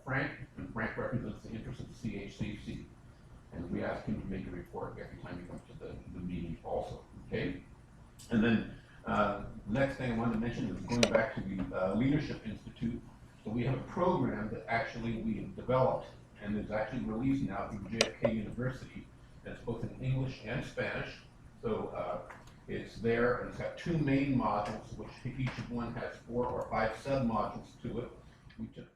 Frank, and Frank represents the interest of the CHCC. And we ask him to make a report every time he comes to the meeting also, okay? And then the next thing I wanted to mention is going back to the Leadership Institute. So we have a program that actually we have developed and is actually released now through JFK University. That's both in English and Spanish. So it's there, and it's got 2 main modules, which each of one has 4 or 5 sub-modules to it. We took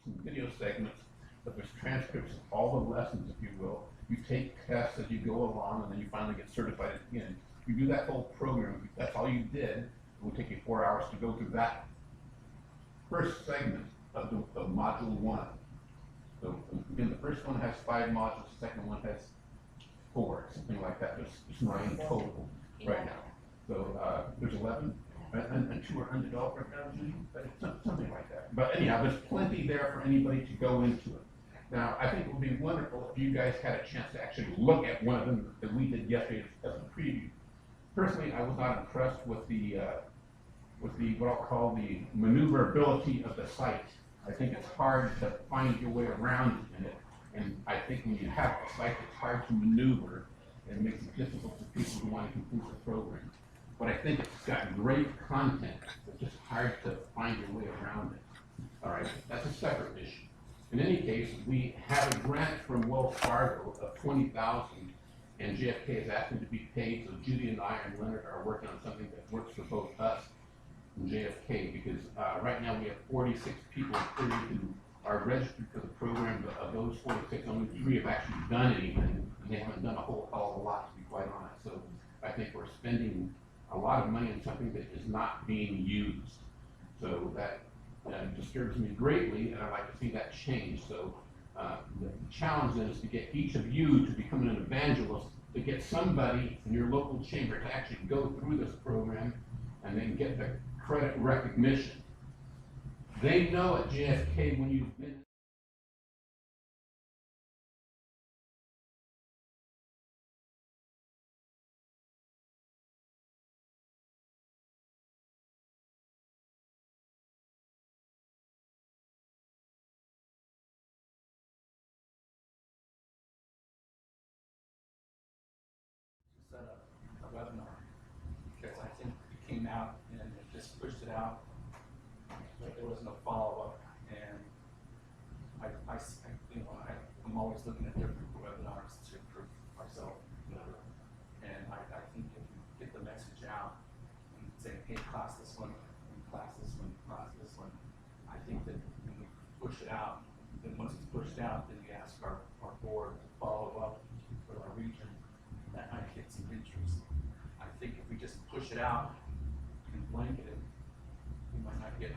some video segments, but there's transcripts of all the lessons, if you will. You take tests as you go along, and then you finally get certified at the end. You do that whole program. If that's all you did, it would take you 4 hours to go through that first segment of module 1. So again, the first one has 5 modules, the second one has 4, something like that. There's 9 total right now. So there's 11, and 2 are undeveloped right now, but it's something like that. But anyhow, there's plenty there for anybody to go into it. Now, I think it would be wonderful if you guys had a chance to actually look at one of them that we did yesterday as a preview. Personally, I was not impressed with the what I'll call the maneuverability of the site. I think it's hard to find your way around in it, and I think when you have a site that's hard to maneuver, it makes it difficult for people who want to complete the program. But I think it's got great content. It's just hard to find your way around it. All right, that's a separate issue. In any case, we have a grant from Wells Fargo of $20,000, and JFK is asking to be paid. So Judy and I and Leonard are working on something that works for both us and JFK, because right now we have 46 people who are registered for the program. But of those 46, only 3 have actually done anything, and they haven't done a whole hell of a lot, to be quite honest. So I think we're spending a lot of money on something that is not being used. So that disturbs me greatly, and I'd like to see that change. So the challenge is to get each of you to become an evangelist, to get somebody in your local chamber to actually go through this program and then get the credit recognition. They know at JFK when you've been set up a webinar, because I think it came out and it just pushed it out, but there was no follow-up. And I'm always looking at different webinars to improve ourselves better. And I think if you get the message out and say, hey, class this one, class this one, class this one, I think that when we push it out, then once it's pushed out, then we ask our board to follow up with our region. That might get some interest. I think if we just push it out and blanket it, we might not get it.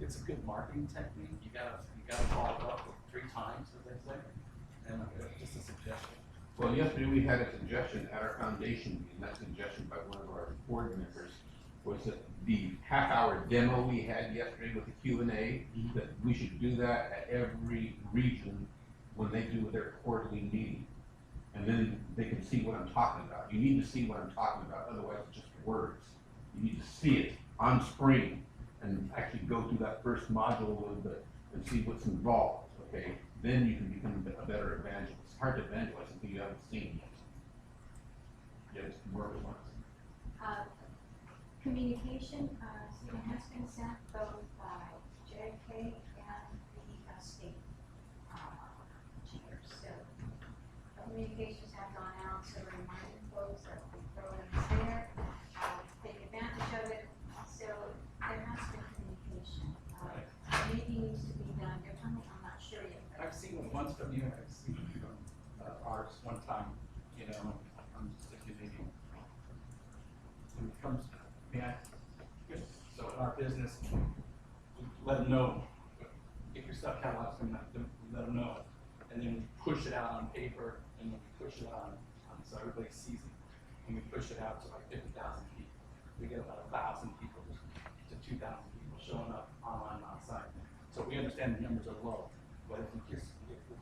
It's a good marketing technique. You gotta follow up with 3 times, as they say. And just a suggestion. Well, yesterday we had a suggestion at our foundation meeting. That suggestion by one of our board members was that the half-hour demo we had yesterday with the Q&A, that we should do that at every region when they do their quarterly meeting. And then they can see what I'm talking about. You need to see what I'm talking about, otherwise it's just words. You need to see it on screen and actually go through that first module a little bit and see what's involved, okay? Then you can become a better evangelist. It's hard to evangelize until you haven't seen it. Yes, more response. Communication, so it has been sent both by JFK and the state chambers. So communications have gone out, so reminding folks that the program is there, take advantage of it. So there has been communication. Maybe needs to be done differently. I'm not sure yet. I've seen it once from you, and I've seen it from ours one time. You know, I'm just thinking maybe when it comes, so in our business, we let them know, get your stuff cataloged, and let them know, and then we push it out on paper, and then we push it on so everybody sees it, and we push it out to like 50,000 people. We get about 1,000 people to 2,000 people showing up online on site. So we understand the numbers are low, but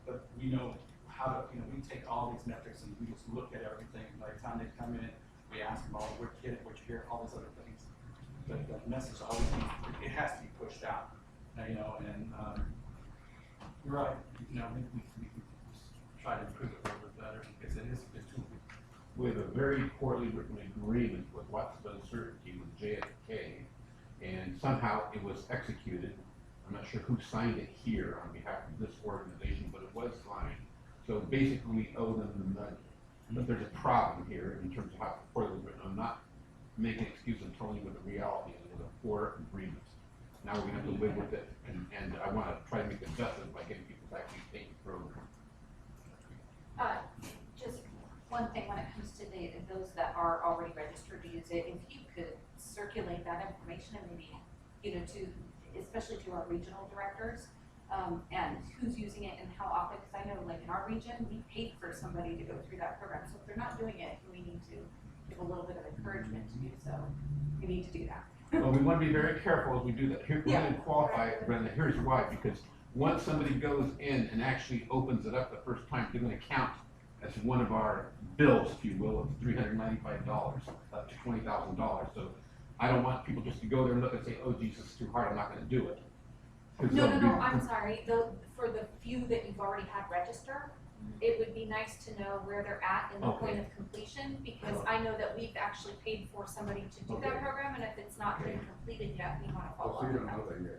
but we know how to, we take all these metrics and we just look at everything. By the time they come in, we ask them all, where'd you get it, where'd you hear it, all these other things. But the message always needs, it has to be pushed out, you know, and, you're right, you know, we try to improve it a little bit better, because it is a good tool. We have a very poorly written agreement with lots of uncertainty with JFK, and somehow it was executed. I'm not sure who signed it here on behalf of this organization, but it was signed. So basically, we owe them the money. But there's a problem here in terms of how it's poorly written. I'm not making an excuse, I'm telling you what the reality is. It was a poor agreement. Now we're gonna have to live with it, and I wanna try to make it justice by getting people to actually take the program. Just one thing when it comes to those that are already registered to use it, if you could circulate that information and maybe, you know, especially to our regional directors, and who's using it and how often, because I know like in our region, we paid for somebody to go through that program, so if they're not doing it, we need to give a little bit of encouragement to do so. We need to do that. Well, we want to be very careful as we do that. Here, we're Yeah. going to qualify it, Brenda. Here's why, because once somebody goes in and actually opens it up the first time, they're going to count as one of our bills, if you will, of $395 up to $20,000. So I don't want people just to go there and look and say, oh, geez, it's too hard, I'm not going to do it. 'Cause No, they'll no, be- I'm sorry, for the few that you've already had register, it would be nice to know where they're at in the Okay. point of completion, because I know that we've actually paid for somebody to do that Okay. program, and if it's not been completed yet, we wanna follow Oh, up so you with don't know that. that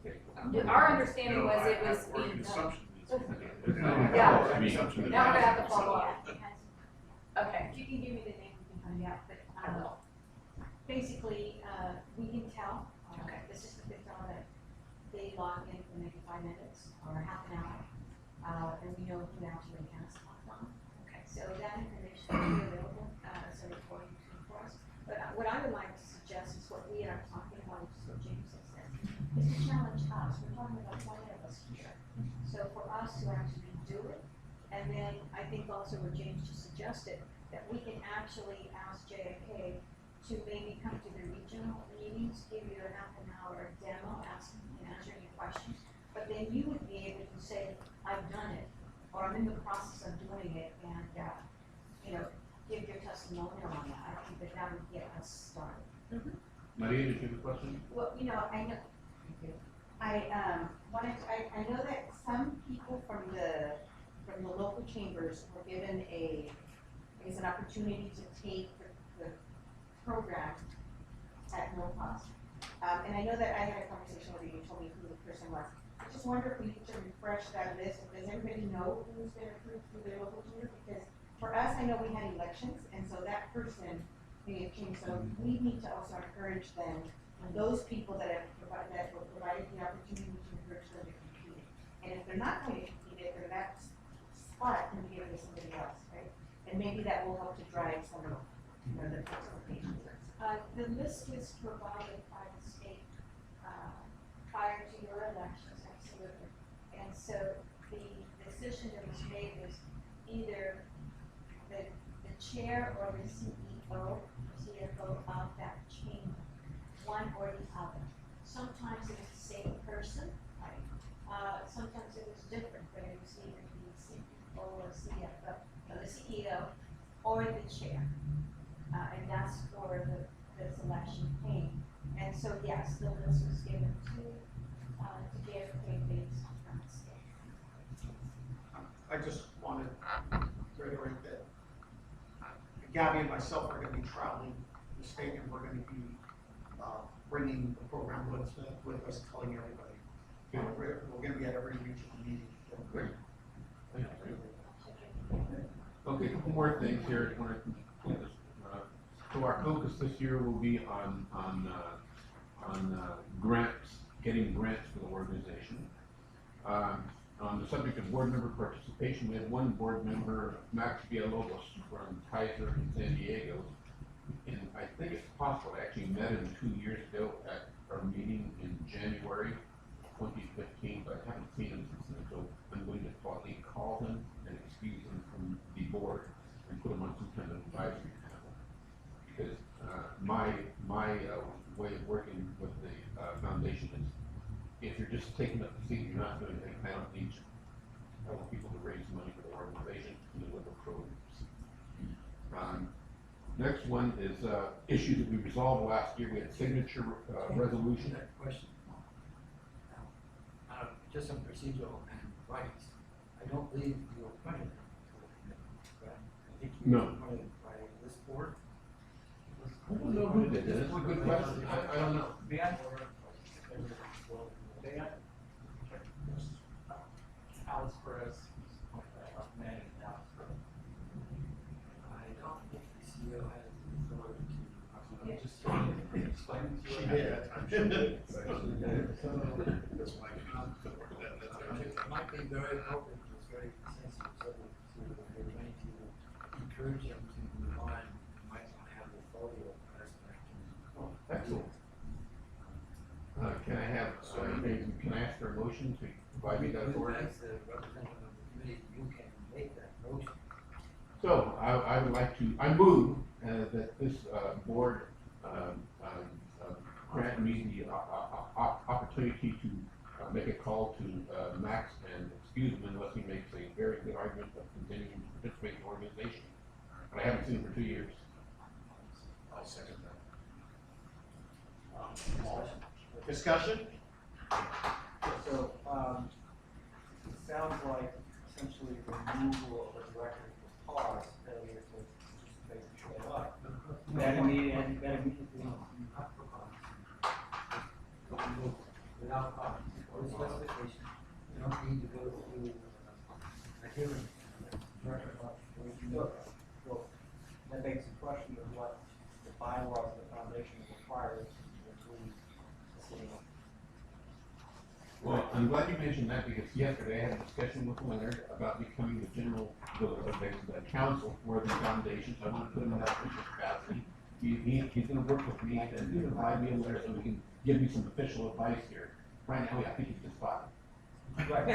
yet? Okay. Our understanding No, was it I- was we're being in done. assumption is- Okay. Yeah. I mean, Assumption is- Now we're gonna have to follow up. Yeah, it has- Okay. If you can give me the name, we can find out, but, I will. basically, we can tell, Okay. the system can tell that they log in for maybe 5 minutes or half an hour, and we know who actually has logged on. Okay. So that information will be available, as a reporting tool for us. But what I would like to suggest is what we are talking about, which is what James has said, is to challenge us. We're talking about 20 of us here. So for us to actually do it, and then I think also what James just suggested, that we can actually ask JFK to maybe come to the regional meetings, give you a half an hour demo, answering your questions. But then you would be able to say, I've done it, or I'm in the process of doing it, and, give your testimonial on that. I think that would get us started. Maria, did you have a question? Well, I know, I know that some people from the local chambers were given an opportunity to take the program at no cost. And I know that I had a conversation with you told me who the person was. I just wonder if we need to refresh that list, does everybody know who's been approved through their local chamber? Because for us, I know we had elections, and so that person may have changed, so we need to also encourage them, those people that were provided the opportunity to encourage them to compete. And if they're not going to compete, then that spot can be given to somebody else, right? And maybe that will help to drive some of, the participation. The list is provided by the state, prior to your elections, absolutely. And so the decision that was made was either the chair or the CEO, CFO of that chamber, one or the other. Sometimes it was the same person, right? Sometimes it was different, but it was either the CEO or CFO, or the CEO or the chair. And that's for the selection came. And so, yes, the list was given to JFK based on the state. I just wanted to reiterate that Gabby and myself are gonna be traveling the state, and we're gonna be, bringing the program with us, telling everybody. We're gonna be at every regional meeting. Great. Thank you. Okay, a couple more things here. I want to complete this. So our focus this year will be on grants, getting grants for the organization. On the subject of board member participation, we had one board member, Max Villalobos from Kaiser in San Diego. And I think it's possible, I actually met him 2 years ago at our meeting in January 2015, but I haven't seen him since then. So I'm going to probably call him and excuse him from the board and put him on some kind of advisory panel. Because my way of working with the foundation is, if you're just taking up the seat, you're not doing anything. I don't need you. I want people to raise money for the organization and deliver programs. Next one is, issues that we resolved last year. We had signature, resolution. That question. Just some procedural rights. I don't believe you were appointed to the committee, right? I think you No. were appointed by this board. I don't know who did this. It's a good question. I don't know. Alex Perez, managing Alex Perez. I don't think the CEO has the authority to. I'm just explaining to you. She did. It might be very appropriate, because it's very sensitive subject to, if you're going to encourage them to move on, you might want to have the authority of aspect. Excellent. Can I have, can I ask for a motion to provide me that authority? As the representative of the committee, you can make that motion. So, I would like to, I move, that this, board, grant me the, opportunity to, make a call to, Max and excuse him unless he makes a very good argument of continuing to participate in the organization. But I haven't seen him for 2 years. I'll second that. Discussion? So, it sounds like essentially removal of a director for cause, failure to participate and show up. That immediately. Without cause or specification, you don't need to go through a hearing. Well, that begs the question of what the bylaws of the foundation require us to include the city. Well, I'm glad you mentioned that because yesterday I had a discussion with Leonard about becoming the general, the counsel for the foundation. So I want to put him in that official capacity. He's gonna work with me and he's gonna provide me a letter so he can give me some official advice here. Right now, I think he's just fine. Right.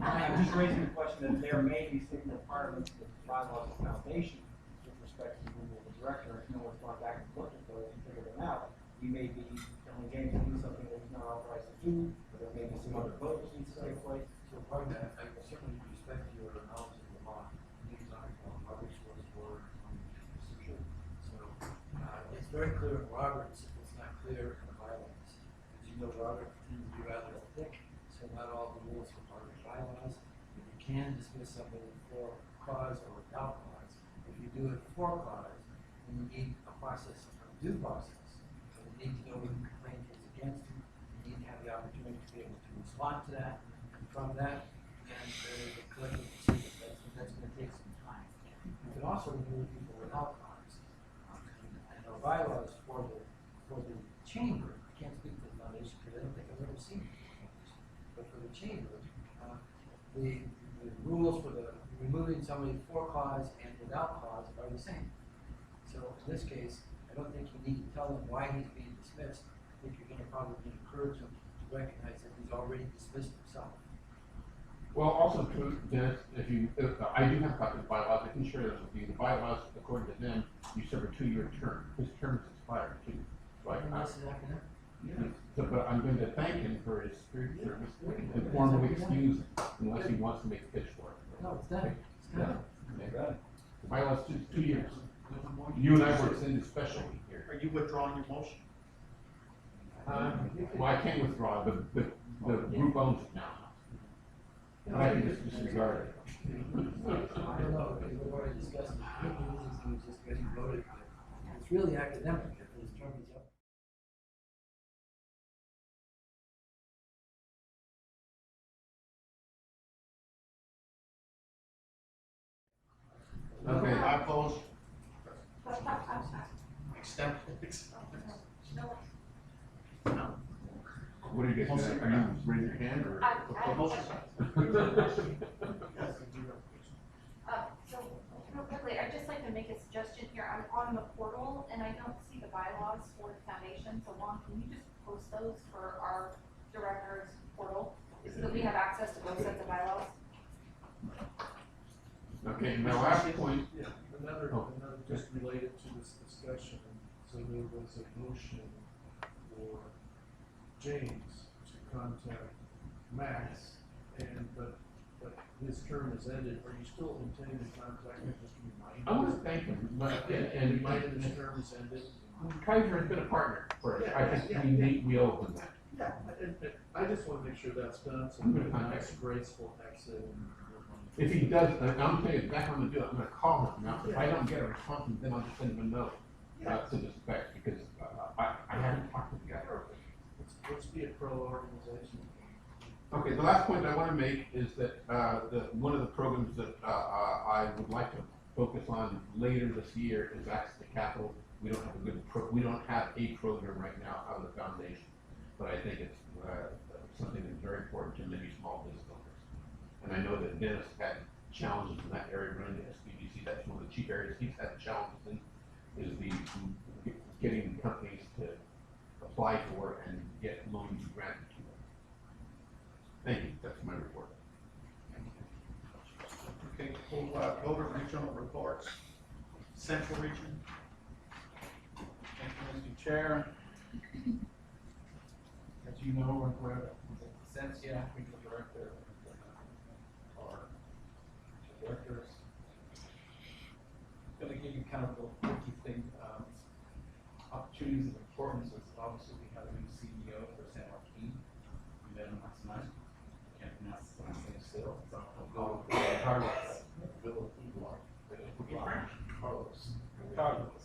I'm just raising the question that there may be certain requirements of the bylaws of the foundation with respect to removal of the director. If no one's gone back and looked at those and figured them out, you may be telling James to do something that he's not authorized to do, or there may be some other vote that needs to take place. So part of that, I certainly respect your knowledge of the law. These are Robert's rules of order on procedure. So, it's very clear in Robert's, if it's not clear in the bylaws. As you know, Robert tends to be rather thick, so not all the rules are part of the bylaws. But you can dismiss somebody for cause or without cause. If you do it for cause, then you need a process, a due process. So you need to know who the complaint is against you. You need to have the opportunity to be able to respond to that, confront that, and there is a collective procedure. That's going to take some time. You can also remove people without cause. And our bylaws for the chamber, I can't speak to the foundation because I don't think I've ever seen it. But for the chamber, the rules for the removing somebody for cause and without cause are the same. So in this case, I don't think you need to tell him why he's being dismissed. I think you're going to probably encourage him to recognize that he's already dismissed himself. Well, also true, Dennis, if I do have copies of the bylaws, I can share those with you. The bylaws, according to them, you serve a 2-year term. His term is expired too. So Unless it's academic. so, but I'm going to thank him for his service and formally excuse him unless he wants to make a pitch for it. No, it's done. It's done. Okay. The bylaws, 2 years. You and I were extended specially here. Are you withdrawing your motion? Well, I can't withdraw, the group owns it now. But I can just disregard it. I don't know, because we've already discussed it. The good news is he was just getting voted, but it's really academic if his term is up. Okay. I oppose. Extend. What do you guys do? Are you raise your hand or? So, real quickly, I'd just like to make a suggestion here. I'm on the portal and I don't see the bylaws for the foundation. So Juan, can you just post those for our director's portal? So that we have access to both sets of bylaws? Okay, my last point, Another, Oh, just related to this discussion, so there was a motion for James to contact Max, but his term is ended, are you still intending to contact him, just remind him? I want to thank him, but, And remind him his term is ended? Kaiser has been a partner for us. Yeah, I think yeah, we owe him that. Yeah, and I just wanna make sure that's done, so I'm we gonna have a contact nice him. graceful exit and. If he does, I'm telling you, back on the deal, I'm gonna call him now. If I don't get a response, then I'll just send him a note, to this effect, because, I haven't talked to the guy. Let's be a pro organization. Okay, the last point I wanna make is that, one of the programs that, I would like to focus on later this year is access to capital. We don't have we don't have a program right now out of the foundation, but I think it's, something that's very important to many small business owners. And I know that Dennis had challenges in that area running the SBDC. That's one of the chief areas he's had challenges in, is getting companies to apply for and get loans granted to them. Thank you, that's my report. Okay, we'll, go to regional reports. Central region. Thank you, Mr. Chair. As you know, we're Sensia, regional director, or directors. Going to give you kind of the key thing, opportunities of importance is obviously we have a new CEO for San Joaquin. We met him last night. Can't pronounce his last name still, so I'll go with Carlos. Carlos.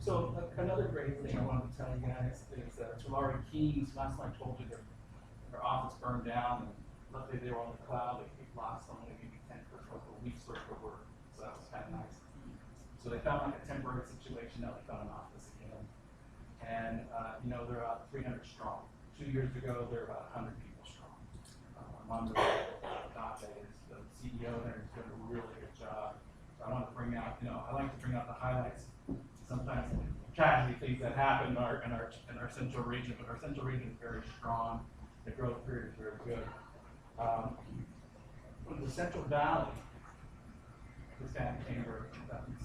So another great thing I wanted to tell you guys is Tulare Keys, last night I told you their office burned down, and luckily they were on the cloud. They lost only maybe 10 for a couple of weeks worth of work, so that was kind of nice. So they found like a temporary situation. Now they found an office again, and you know, they're about 300 strong. 2 years ago they were about 100 people strong. Armando Date is the CEO there. He's doing a really good job. So I want to bring out, you know, I like to bring out the highlights. Sometimes tragedy things that happen in our central region, but our central region is very strong. The growth period is very good. The Central Valley, the Hispanic Chamber in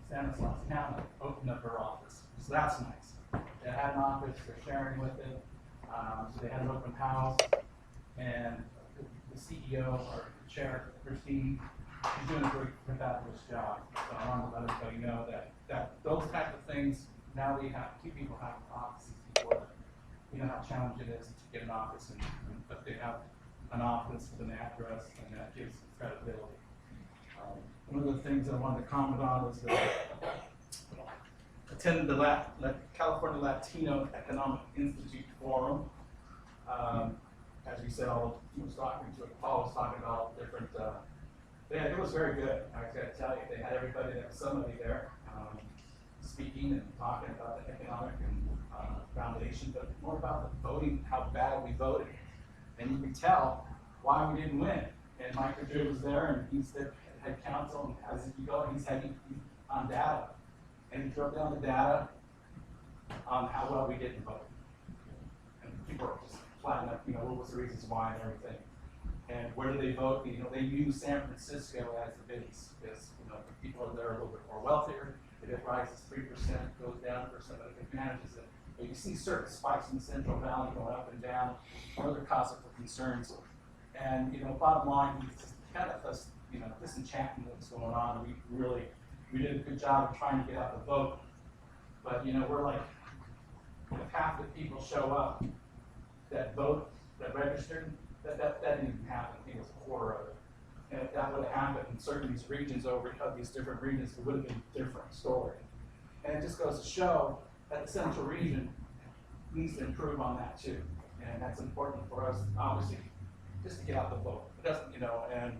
Stanislaus County opened up their office, so that's nice. They had an office, they're sharing with it, so they had an open house, and the CEO or chair, Christine, she's doing a great, fabulous job. So I want to let everybody know that those type of things, now we have, two people have offices before, you know how challenging it is to get an office, but they have an office with an address, and that gives credibility. One of the things I wanted to comment on is that attended the California Latino Economic Institute Forum. As we said, Paul was talking about different, it was very good. I gotta tell you, they had everybody, there was somebody there, speaking and talking about the economic and foundation, but more about the voting, how bad we voted. And you can tell why we didn't win. And Mike Madrid was there, and he's the head counsel, and as you go, he's on data. And he broke down the data on how well we didn't vote. And people are just flattening up, you know, what was the reasons why and everything. And where do they vote? You know, they use San Francisco as the base, because, you know, the people are there a little bit more wealthier. If it rises 3%, goes down 1%, but it manages it. But you see certain spikes in the Central Valley going up and down, other causes for concerns. And, you know, bottom line, it's kind of this, you know, disenchantment that's going on. We did a good job of trying to get out the vote. But, you know, we're like, if half the people show up that vote, that registered, that didn't even happen. I think it was a quarter of it. And if that would have happened in certain these regions these different regions, it would have been a different story. And it just goes to show that the central region needs to improve on that too. And that's important for us, obviously, just to get out the vote. It doesn't, you know, and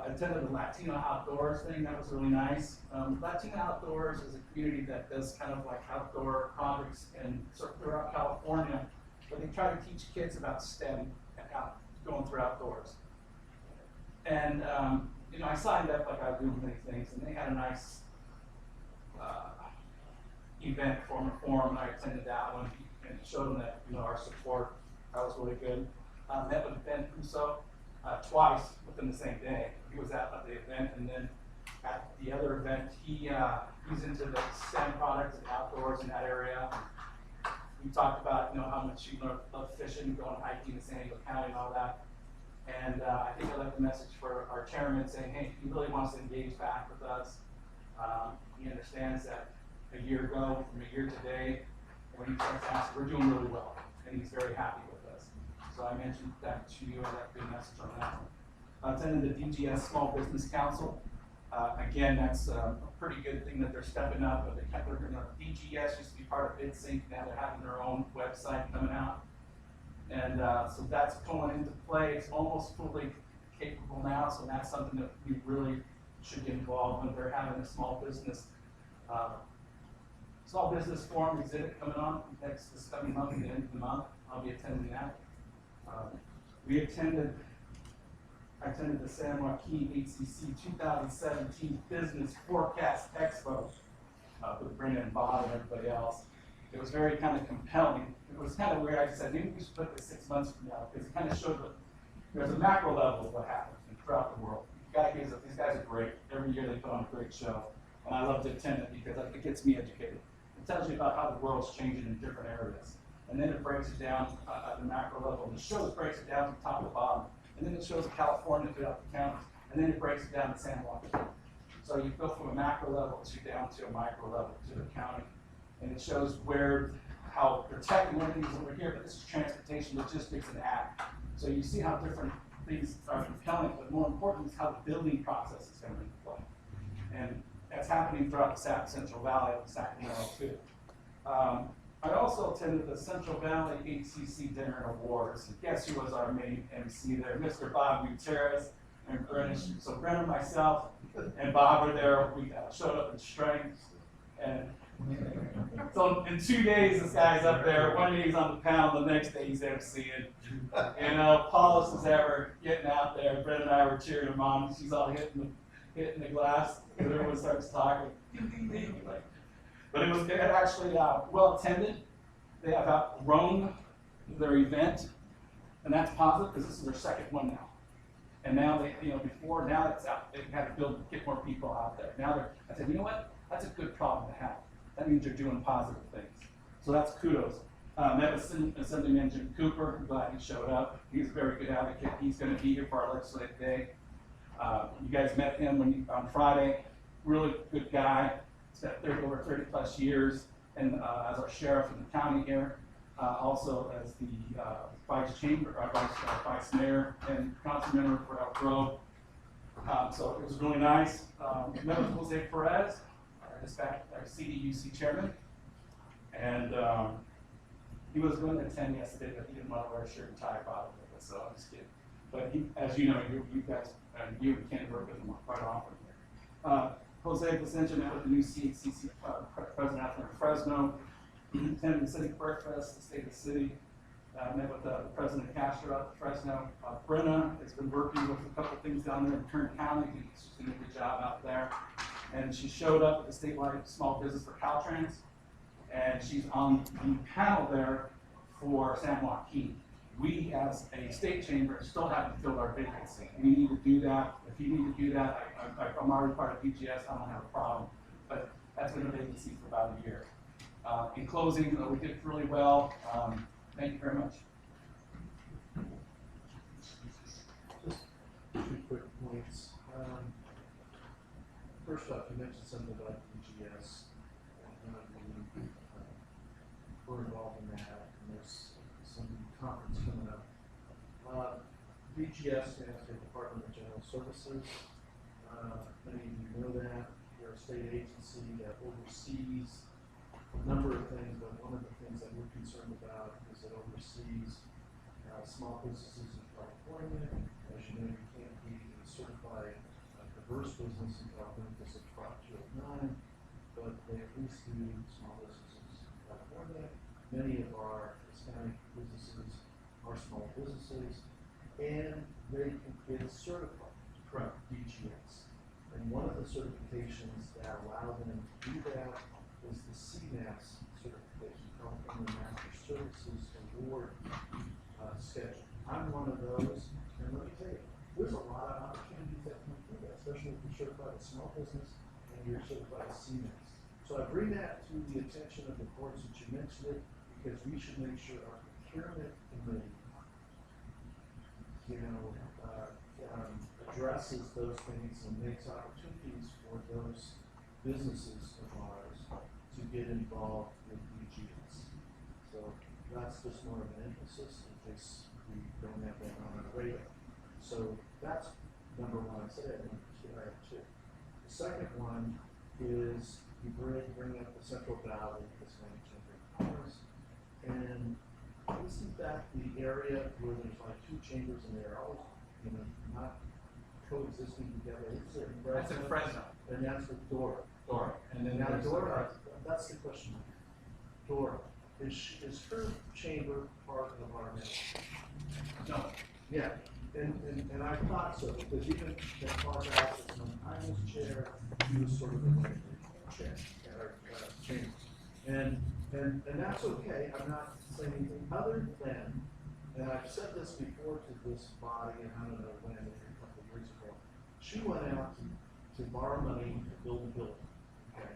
attended the Latino Outdoors thing, that was really nice. Latino Outdoors is a community that does kind of like outdoor projects throughout California, where they try to teach kids about STEM and going through outdoors. And, you know, I signed up like I do many things, and they had a nice event forum, and I attended that one and showed them that, you know, our support. That was really good. Met with Ben Puso twice within the same day. He was at the event, and then at the other event, he's into the STEM products and outdoors in that area. We talked about, you know, how much you love fishing, going hiking in San Diego County and all that. And I think I left a message for our chairman saying, hey, he really wants to engage back with us. He understands that a year ago, from a year today, when he starts asking, we're doing really well, and he's very happy with us. So I mentioned that to you, I left a message on that one. I attended the DGS Small Business Council. Again, that's a pretty good thing that they're stepping up, but DGS used to be part of BidSync, now they're having their own website coming out. And so that's going into play. It's almost fully capable now, so that's something that we really should get involved with. They're having a small business forum exhibit coming on this coming month, at the end of the month. I'll be attending that. I attended the San Joaquin HCC 2017 Business Forecast Expo with Brenda and Bob and everybody else. It was very kind of compelling. It was kind of weird. I just said, maybe we should put this 6 months from now, because it kind of showed that there's a macro level of what happens throughout the world. These guys are great. Every year they put on a great show. And I love to attend it because it gets me educated. It tells you about how the world's changing in different areas. And then it breaks it down at the macro level. The show breaks it down from top to bottom. And then it shows California throughout the counties. And then it breaks it down to San Joaquin. So you go from a macro level down to a micro level to the county. And it shows how they're tech and everything's over here, but this is transportation, logistics, and ag. So you see how different things are compelling, but more important is how the building process is going to be play. And that's happening throughout the Central Valley of Sacramento too. I also attended the Central Valley HCC Dinner and Awards. And guess who was our main MC there? Mr. Bob Gutierrez and Brenna. So Brenna, myself, and Bob were there. We showed up in strength. And so in 2 days, this guy's up there. One day he's on the panel, the next day he's MCing. You know, Paulus is ever getting out there. Brent and I were cheering him on. She's all hitting the glass, and everyone starts talking. But it was actually well attended. They have outgrown their event, and that's positive because this is their second one now. And now now it's out. They had to get more people out there. Now I said, you know what? That's a good problem to have. That means you're doing positive things. So that's kudos. Met with Assemblyman Jim Cooper. I'm glad he showed up. He's a very good advocate. He's going to be here for our legislative day. You guys met him on Friday. Really good guy. He's got over 30 plus years, and as our sheriff in the county here, also as the vice mayor and council member for Elk Grove. So it was really nice. Met with Jose Perez, our CDUC chairman, and he was going to attend yesterday, but he didn't want to wear a shirt and tie bottom with us, so I'm just kidding. But he, as you know, you guys and you can work with him quite often here. Jose Placencia met with the new CHCC president out there in Fresno. Attended the city breakfast, the state of the city. Met with President Castro out at Fresno. Brenna has been working with a couple things down there in Kern County. She's doing a good job out there. And she showed up at the statewide small business for Caltrans. And she's on the panel there for San Joaquin. We, as a state chamber, still haven't filled our vacancy. We need to do that. If you need to do that, I'm already part of DGS, I don't have a problem. But that's been a vacancy for about a year. In closing, we did really well. Thank you very much. Just 2 quick points. First off, you mentioned something about DGS. We're involved in that, and there's some conference coming up. DGS stands for Department of General Services. Many of you know that. We're a state agency that oversees a number of things, but one of the things that we're concerned about is it oversees small businesses in California. As you know, you can't be a certified diverse business in California because of Prop 209, but they at least do small businesses in California. Many of our Hispanic businesses are small businesses, and they can get certified from DGS. And one of the certifications that allow them to do that is the CMAS certification, California Master Services Award schedule. I'm one of those, and let me tell you, there's a lot of opportunities that come through that, especially if you're certified as small business and you're certified as CMAS. So I bring that to the attention of the board since you mentioned it, because we should make sure our procurement committee, addresses those things and makes opportunities for those businesses of ours to get involved with UGS. So that's just more of an emphasis in case we don't have that on our radar. So that's number one. I said it, I have two. The second one is you bring up the Central Valley Hispanic Chamber of Commerce, and isn't that the area where there's like two chambers and they're always, not coexisting together? Is it in That's in Fresno. And that's with Dora. Dora. And then Now there's Dora, that's the question. Dora, is her chamber part of our network? No. Yeah, and I thought so, because even as far back as when I was chair, he was sort of the chair at our chamber. And that's okay, I'm not saying anything other than, and I've said this before to this body, and I don't know when, maybe a couple of years ago, she went out to borrow money to build a building, okay?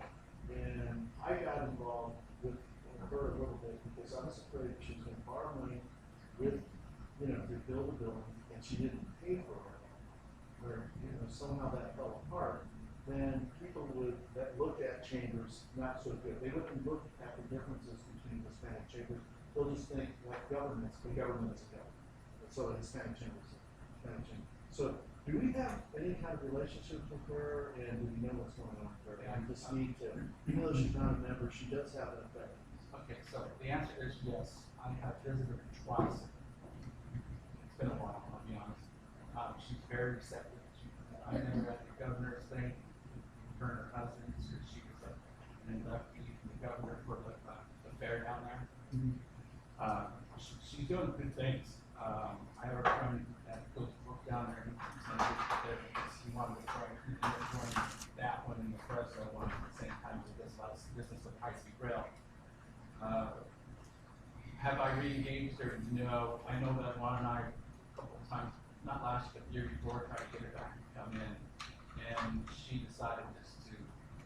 And I got involved with her a little bit because I was afraid she was gonna borrow money with, to build a building, and she didn't pay for it, or, somehow that fell apart, then people that look at chambers not so good. They wouldn't look at the differences between Hispanic chambers. They'll just think like governments, the government is a government. So a Hispanic chamber is a Hispanic chamber. So do we have any kind of relationship with her, and do we know what's going on with her? And we just need to, even though she's not a member, she does have an effect. Okay, so the answer is yes. I have visited her twice. It's been a while, I'll be honest. She's very receptive. I remember at the governor's thing, her and her husband, she was an inductee from the governor for the fair down there. She's doing good things. I have a friend that goes to work down there, and he wanted to try and join that one in the Fresno one at the same time as this business of high-speed rail. Have I re-engaged her? No. I know that Juan and I, a couple of times, not last year, but the year before, tried to get her back to come in, and she decided just to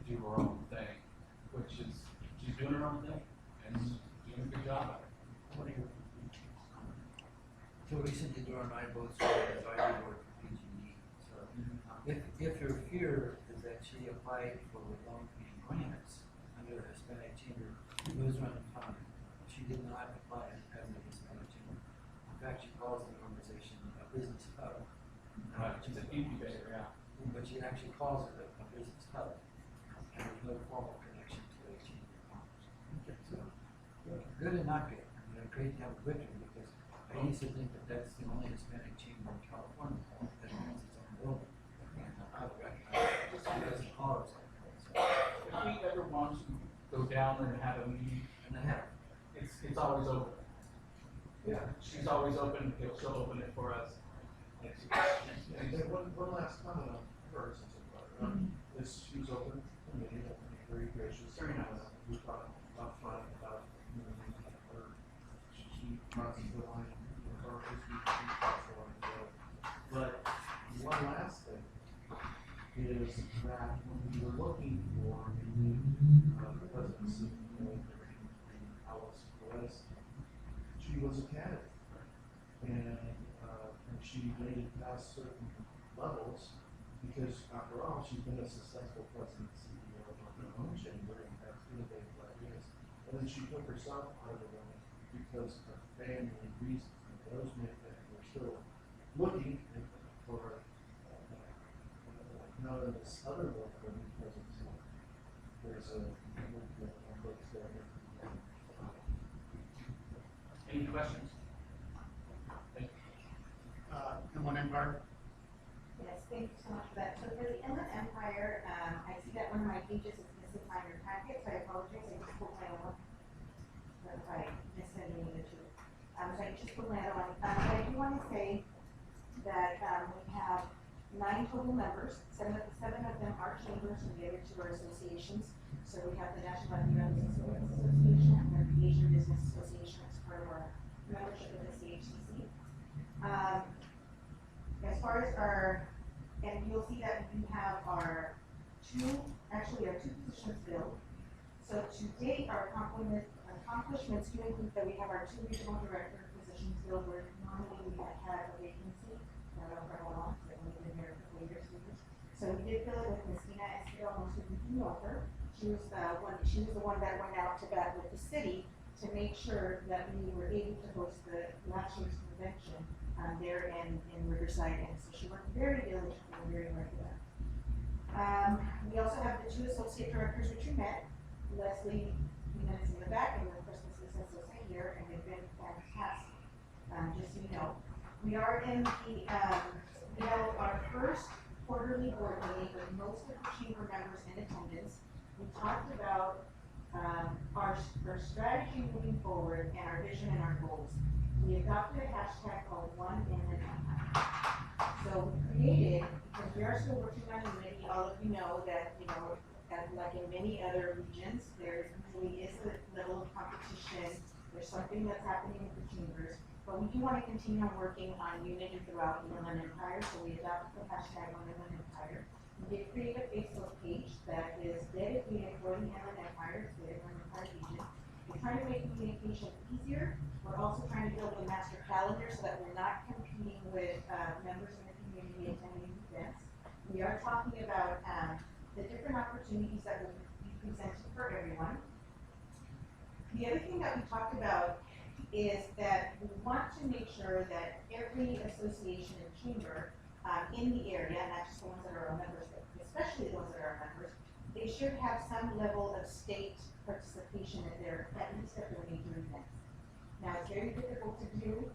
do her own thing, which is, she's doing her own thing, and doing a good job at it. So recently, Dora and I both served as advisory board for PG&E. So if your fear is that she applied for Long Beach grants under the Hispanic Chamber, it was run in time. She did not apply as a Hispanic Chamber. In fact, she calls the organization a business hub. She's an incubator, yeah. But she actually calls it a business hub. And there's no formal connection to a chamber of commerce. So, good and not good. Great to have a victory because I used to think that that's the only Hispanic chamber in California that has its own building. And I would recognize it just because it calls it. So, If we ever want to go down there and have a meeting, and I have. it's always open. Yeah. She's always open, she'll open it for us. And then one last comment on her, since is she was open to me, very gracious. Very nice. We talked upfront about, her, she crosses the line, her history, she crosses the line. But one last thing is that when we were looking for a new presidency, Alice Perez, she was a candidate. And she made it past certain levels because, after all, she's been a successful president and CEO of her own chamber and has innovative ideas. And then she took herself out of the running because of family reasons. And those make that we're still looking for another this other role for the presidency. There's a folks there. Any questions? Inland Empire. Yes, thank you so much for that. So for the Inland Empire, I see that one of my pages is missing on your packet, so I apologize, I just pulled my own. But if I missed any of the two. So I just pulled my other one. But I do want to say that, we have 9 total members, seven of them are chambers, and the other 2 are associations. So we have the National Latino Business Association and the Asian Business Association as part of our membership of the CHCC. As far as and you'll see that we have our 2 positions filled. So to date, our accomplishments do include that we have our 2 regional director positions filled, where normally we have had a vacancy. I don't know for how long, because I've only been here for So we did fill it with Christina Esquivel, most of you know her. She was the one that went out to bat with the city to make sure that we were able to host the last year's convention, there in Riverside, and so she worked very diligently and very hard for that. We also have the two associate directors which you met, Leslie, is in the back, and of course Mrs. Sosa here, and they've been fantastic, just so you know. We are in the, we held our first quarterly board meeting with most of the chamber members in attendance. We talked about our strategy moving forward and our vision and our goals. We adopted a hashtag called One Inland Empire. So we created, because we are still working on unity, all of you know that, as like in many other regions, there usually is a level of competition. There's something that's happening with the chambers, but we do want to continue on working on unity throughout the Inland Empire, so we adopted the hashtag One Inland Empire. We did create a Facebook page that is dedicated for the Inland Empire, to the Inland Empire region. We're trying to make communication easier. We're also trying to build a master calendar so that we're not competing with members in the community attending events. We are talking about the different opportunities that will be presented for everyone. The other thing that we talked about is that we want to make sure that every association and chamber in the area, not just the ones that are our members, but especially the ones that are our members, they should have some level of state participation at least at their major events. Now, it's very difficult to do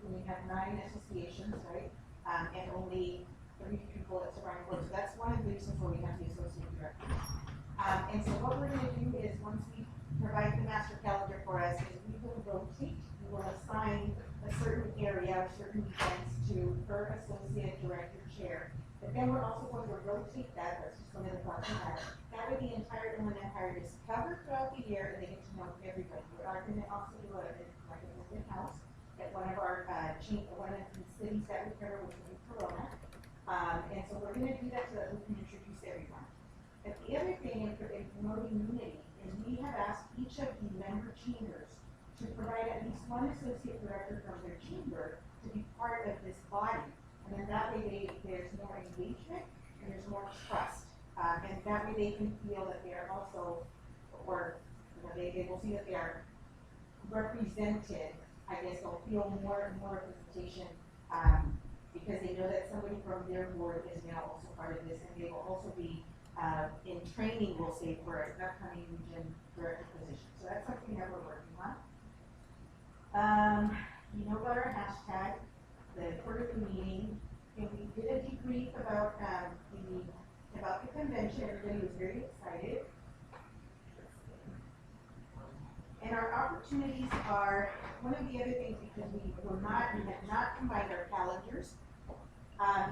when you have 9 associations, right? And only 3 people at Surrounding Board. So that's one of the reasons why we have the associate directors. And so what we're going to do is, once we provide the master calendar for us, is we will rotate, we will assign a certain area or certain events to per associate director chair. But then we're also going to rotate that, that's just one of the thoughts we have. That way the entire Inland Empire is covered throughout the year and they get to know everybody. We are going to also do like an open house at one of our, one of the cities that we cover, which will be Corona. And so we're going to do that so that we can introduce everyone. But the other thing in promoting unity is we have asked each of the member chambers to provide at least one associate director from their chamber to be part of this body. And then that way there's more engagement and there's more trust. And that way they can feel that they are also, or they will see that they are represented. I guess they'll feel more representation because they know that somebody from their board is now also part of this, and they will also be in training, we'll say, for an upcoming region director position. So that's something that we're working on. You know about our hashtag, the quarterly meeting, and we did a debrief about the convention. Everybody was very excited. And our opportunities are, one of the other things, because we have not combined our calendars,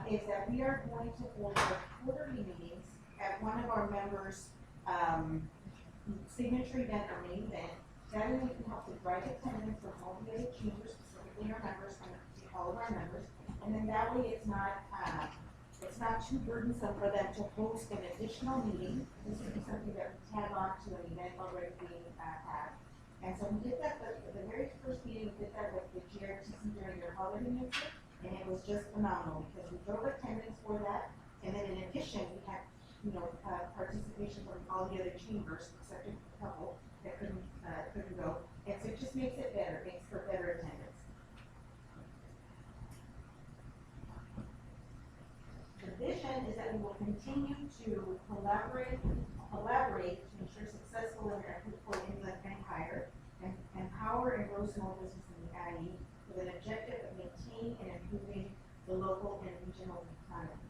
is that we are going to hold our quarterly meetings at one of our members' signature event or main event. That way we can help to drive attendance from all the other chambers, specifically our members, and all of our members. And then that way it's not too burdensome for them to host an additional meeting. This would be something that we tag on to an event already being had. And so we did that, the very first meeting, we did that with the GRTC during their holiday mixer, and it was just phenomenal because we drove attendance for that. And then in addition, we had, participation from all the other chambers, except a couple that couldn't go. And so it just makes it better, makes for better attendance. The vision is that we will continue to collaborate to ensure successful and equitable Inland Empire and empower and grow small business in the IE with an objective of maintaining and improving the local and regional economy.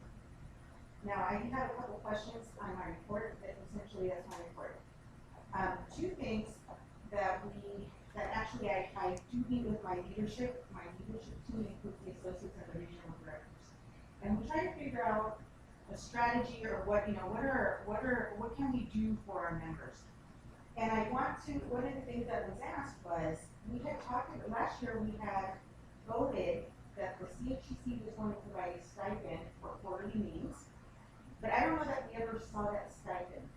Now, I do have a couple questions on my report, but essentially that's my report. 2 things that actually I do meet with my leadership team includes the associates and the regional directors. And we try to figure out a strategy or what can we do for our members. And one of the things that was asked was, we had talked, last year we had voted that the CHCC was going to provide a stipend for quarterly meetings, but I don't know that we ever saw that stipend.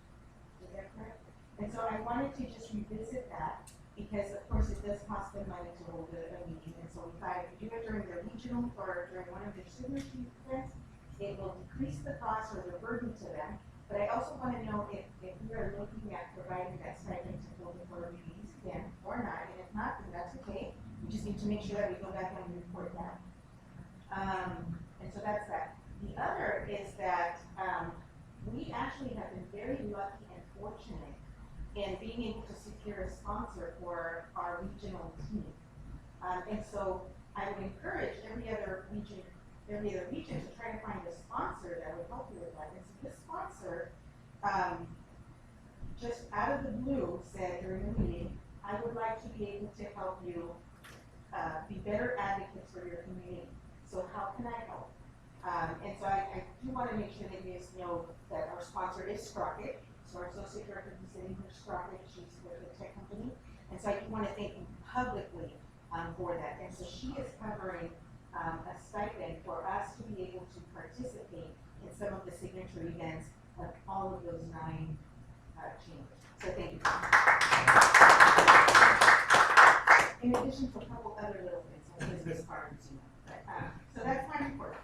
Is that correct? And so I wanted to just revisit that, because of course it does cost them money to hold a meeting, and so we thought if we do it during their regional or during one of their signature events, it will decrease the cost or the burden to them. But I also want to know if we are looking at providing that stipend to building for meetings again or not, and if not, then that's okay. We just need to make sure that we go back and report that. And so that's that. The other is that we actually have been very lucky and fortunate in being able to secure a sponsor for our regional team. And so I would encourage every other region to try to find a sponsor that would help you with that. And so this sponsor, just out of the blue, said during the meeting, I would like to be able to help you be better advocates for your community. So how can I help? And so I do want to make sure that you guys know that our sponsor is Sprocket. So our associate director is sitting here, Sprocket. She's with the tech company. And so I do want to thank you publicly for that. And so she is covering a stipend for us to be able to participate in some of the signature events of all of those 9 chambers. So thank you. In addition to a couple other little things, like business cards, so that's my report.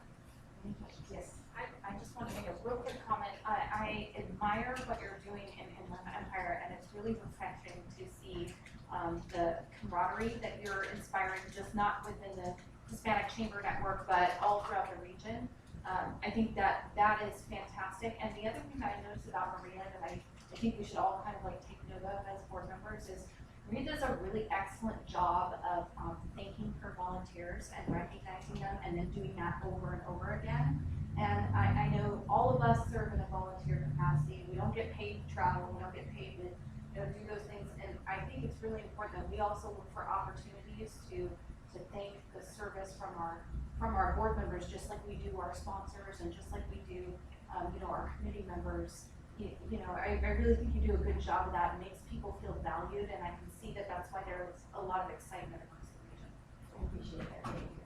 Any questions? Yes. I just want to make a real quick comment. I admire what you're doing in Inland Empire, and it's really refreshing to see the camaraderie that you're inspiring, just not within the Hispanic Chamber Network, but all throughout the region. I think that is fantastic. And the other thing that I noticed about Maria that I think we should all kind of like take note of as board members is Maria does a really excellent job of thanking her volunteers and recognizing them and then doing that over and over again. And I know all of us serve in a volunteer capacity. We don't get paid to travel. We don't get paid to do those things. And I think it's really important that we also look for opportunities to thank the service from our board members, just like we do our sponsors and just like we do our committee members. I really think you do a good job of that. It makes people feel valued, and I can see that that's why there was a lot of excitement across the region. I appreciate that. Thank you.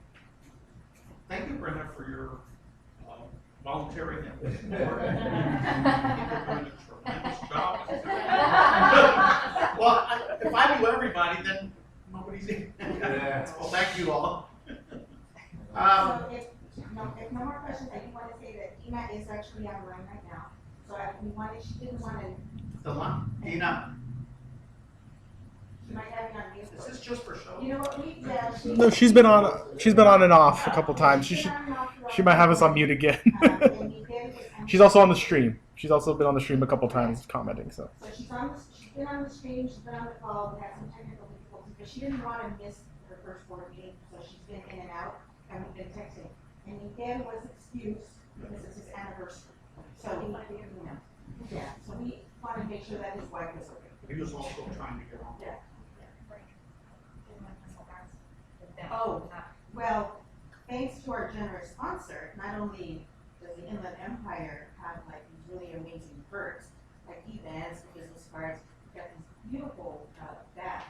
Thank you, Brenda, for your volunteering at this board. You're doing a tremendous job. Well, if I knew everybody, then nobody's in. Yeah. Well, thank you all. So if no more questions, I do want to say that Dina is actually online right now. So she didn't want to. The one, Dina, She might have you on mute. is this just for show? You know what, No, she's been on and off a couple times. She might have us on mute again. She's also on the stream. She's also been on the stream a couple times commenting. So So she's been on the stream, she's been on the call, we had some technical difficulties, but she didn't want to miss her first board meeting, so she's been in and out, and we've been texting. And Miguel was excused because it's his anniversary. So so we wanted to make sure that his wife was okay. He was also trying to get on. Yeah. Oh, well, thanks to our generous sponsor, not only does the Inland Empire have like these really amazing perks, like events, business cards, we've got these beautiful bags,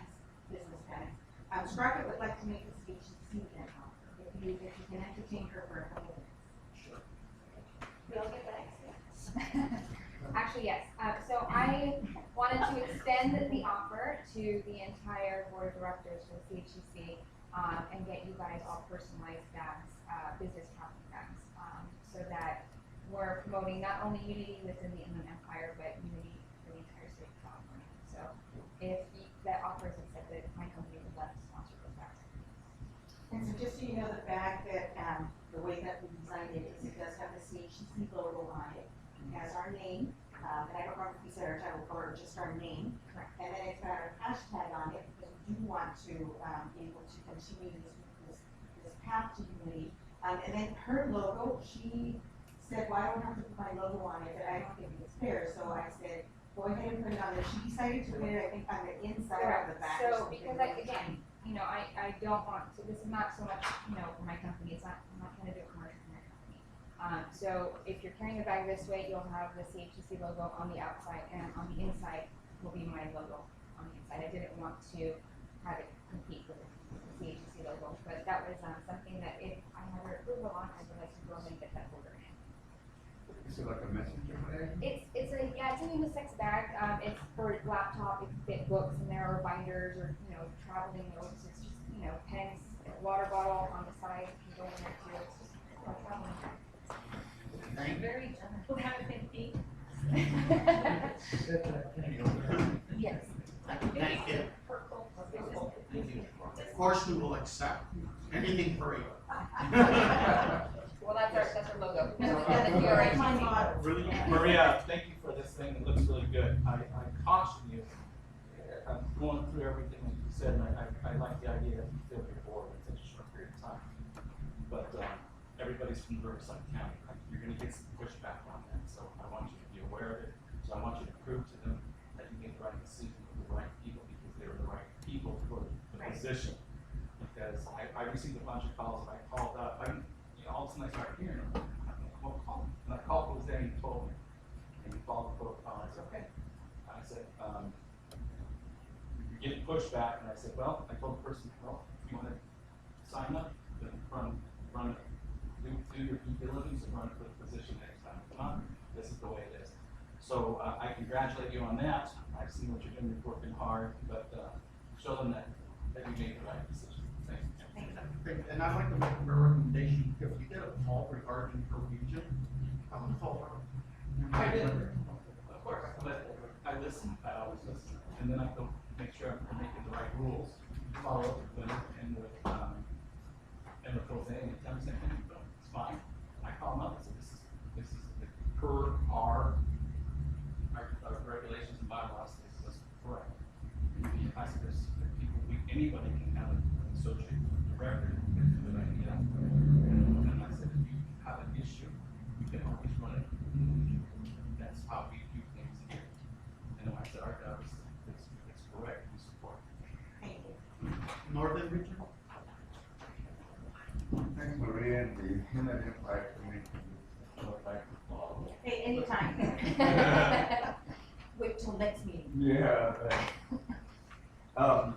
business bags. Sprocket would like to make this HCC event offer, if you can entertain her for a couple minutes. Sure. We all get bags? Actually, yes. So I wanted to extend the offer to the entire board of directors for the CHCC and get you guys all personalized bags, business tracking bags, so that we're promoting not only unity within the Inland Empire, but unity for the entire state of California. So if that offer is accepted, my company would love to sponsor those bags. And so just so you know, the bag that, the way that we designed it is it does have the CHCC logo on it. It has our name, and I don't remember if we said our title or just our name. Correct. And then it's got our hashtag on it because we do want to be able to continue this path to unity. And then her logo, she said, well, I don't have to put my logo on it, but I don't think it's fair. So I said, go ahead and put it on there. She decided to put it, I think, on the inside of the bag. So, because again, I don't want to, this is not so much, for my company, I'm not trying to do a commercial for my company. So if you're carrying a bag this way, you'll have the CHCC logo on the outside, and on the inside will be my logo on the inside. I didn't want to have it compete with the CHCC logo, but that was something that if I had her approval on, I would like to go ahead and get that order in. Is it like a messenger bag? It's a unisex bag. It's for laptop. It can fit books in there, or binders, or traveling notes. It's just pens, a water bottle on the side can go in there too. It's just a traveling bag. Thank you. Very generous. Who have a big feet? Yes. Thank you. Of course, we will accept anything free. Well, that's our logo. My motto. Really, Maria, thank you for this thing, it looks really good. I caution you, I'm going through everything that you said, and I like the idea that you feel your board in such a short period of time. But, everybody's from Riverside County, you're gonna get some pushback on that, so I want you to be aware of it. So I want you to prove to them that you made the right decision with the right people, because they were the right people for the position. Because I received a bunch of calls, and I called up, all of a sudden I started hearing them. I'm like, well, call me. And I called Jose and he told me. And he followed the protocol. I said, okay. I said, you're getting pushback. And I said, well, I told the person, well, if you want to sign up, then do your due diligence and run for the position next time. Come on, this is the way it is. So I congratulate you on that. I've seen what you're doing, you're working hard, but show them that you made the right decision. Thank you. And I'd like to make a recommendation, if you get a call regarding her region, I'm gonna call her. I did. Of course, but I listen, I always listen, and then I go make sure I'm making the right rules, follow up with them, and with Jose, and tell me something, it's fine. I call them up and say, this is per our regulations and bylaws, this is correct. I said, there's people, anybody can have an associate director, but I can get up. And I said, if you have an issue, you can always run it. That's how we do things here. And I said, our job is correct, we support. Thank you. Northern region? Thanks, Maria, and the human impact committee. Hey, anytime. Wait till next meeting. Yeah.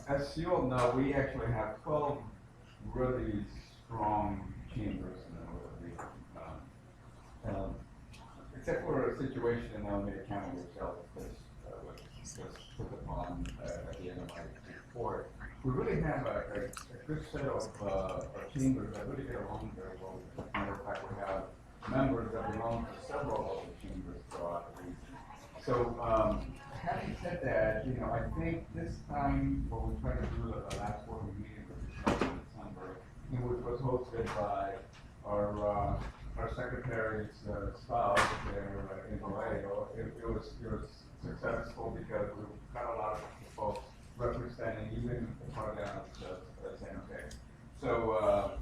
As you all know, we actually have 12 really strong chambers in the North region. Except for a situation in Alameda County, which was put upon at the end of my report. We really have a good set of chambers that really get along very well. As a matter of fact, we have members that belong to several of the chambers throughout the region. So, having said that, I think this time, what we tried to do at the last board meeting, which was in December, which was hosted by our secretary's spouse there in Vallejo, it was successful because we got a lot of folks representing even part down of San Jose. So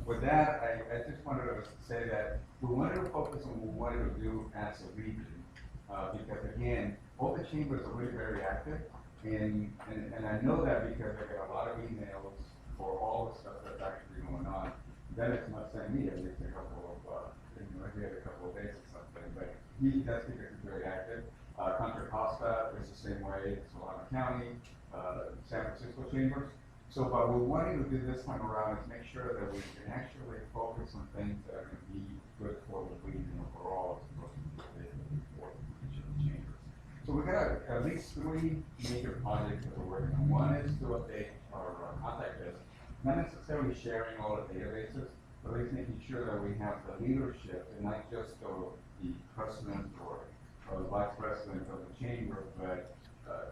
with that, I just wanted to say that we wanted to focus on what we wanted to do as a region, because again, all the chambers are really very active, and I know that because I get a lot of emails for all the stuff that's actually going on. Then it's not saying me every couple of every couple of days or something, but that's because he's very active. Contra Costa is the same way, Solana County, San Francisco chambers. So what we wanted to do this time around is make sure that we can actually focus on things that are going to be good for the region overall, as opposed to for each of the chambers. So we got at least 3 major projects that we're working on. One is to update our contact list, not necessarily sharing all the databases, but at least making sure that we have the leadership, and not just the president or vice president of the chamber, but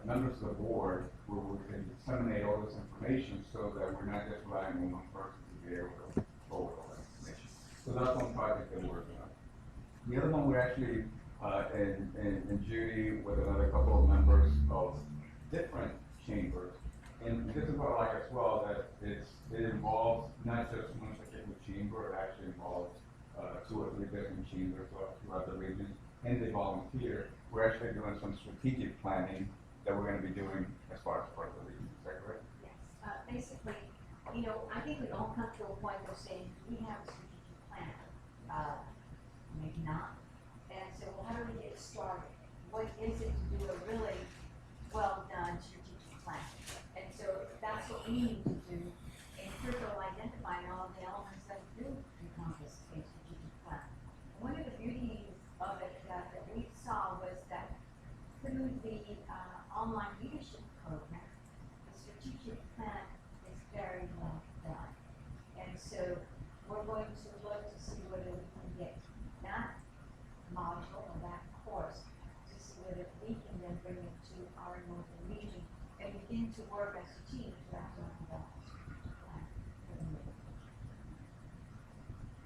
members of the board, where we can disseminate all this information so that we're not just relying on one person to be able to forward all that information. So that's one project that we're working on. The other one, we're actually in Judy with another couple of members of different chambers. And this is what I like as well, that it involves not just one particular chamber, it actually involves 2 or 3 different chambers throughout the region, and they volunteer. We're actually doing some strategic planning that we're going to be doing as far as part of the region. Is that correct? Yes, basically, I think we all come to a point of saying, we have a strategic plan, maybe not. And so, well, how do we get started? What is it to do a really well-done strategic plan? And so that's what we need to do, and first of all, identifying all of the elements that do encompass a strategic plan. One of the beauties of it that we saw was that through the online leadership program, the strategic plan is very well done. And so we're going to look to see whether we can get that model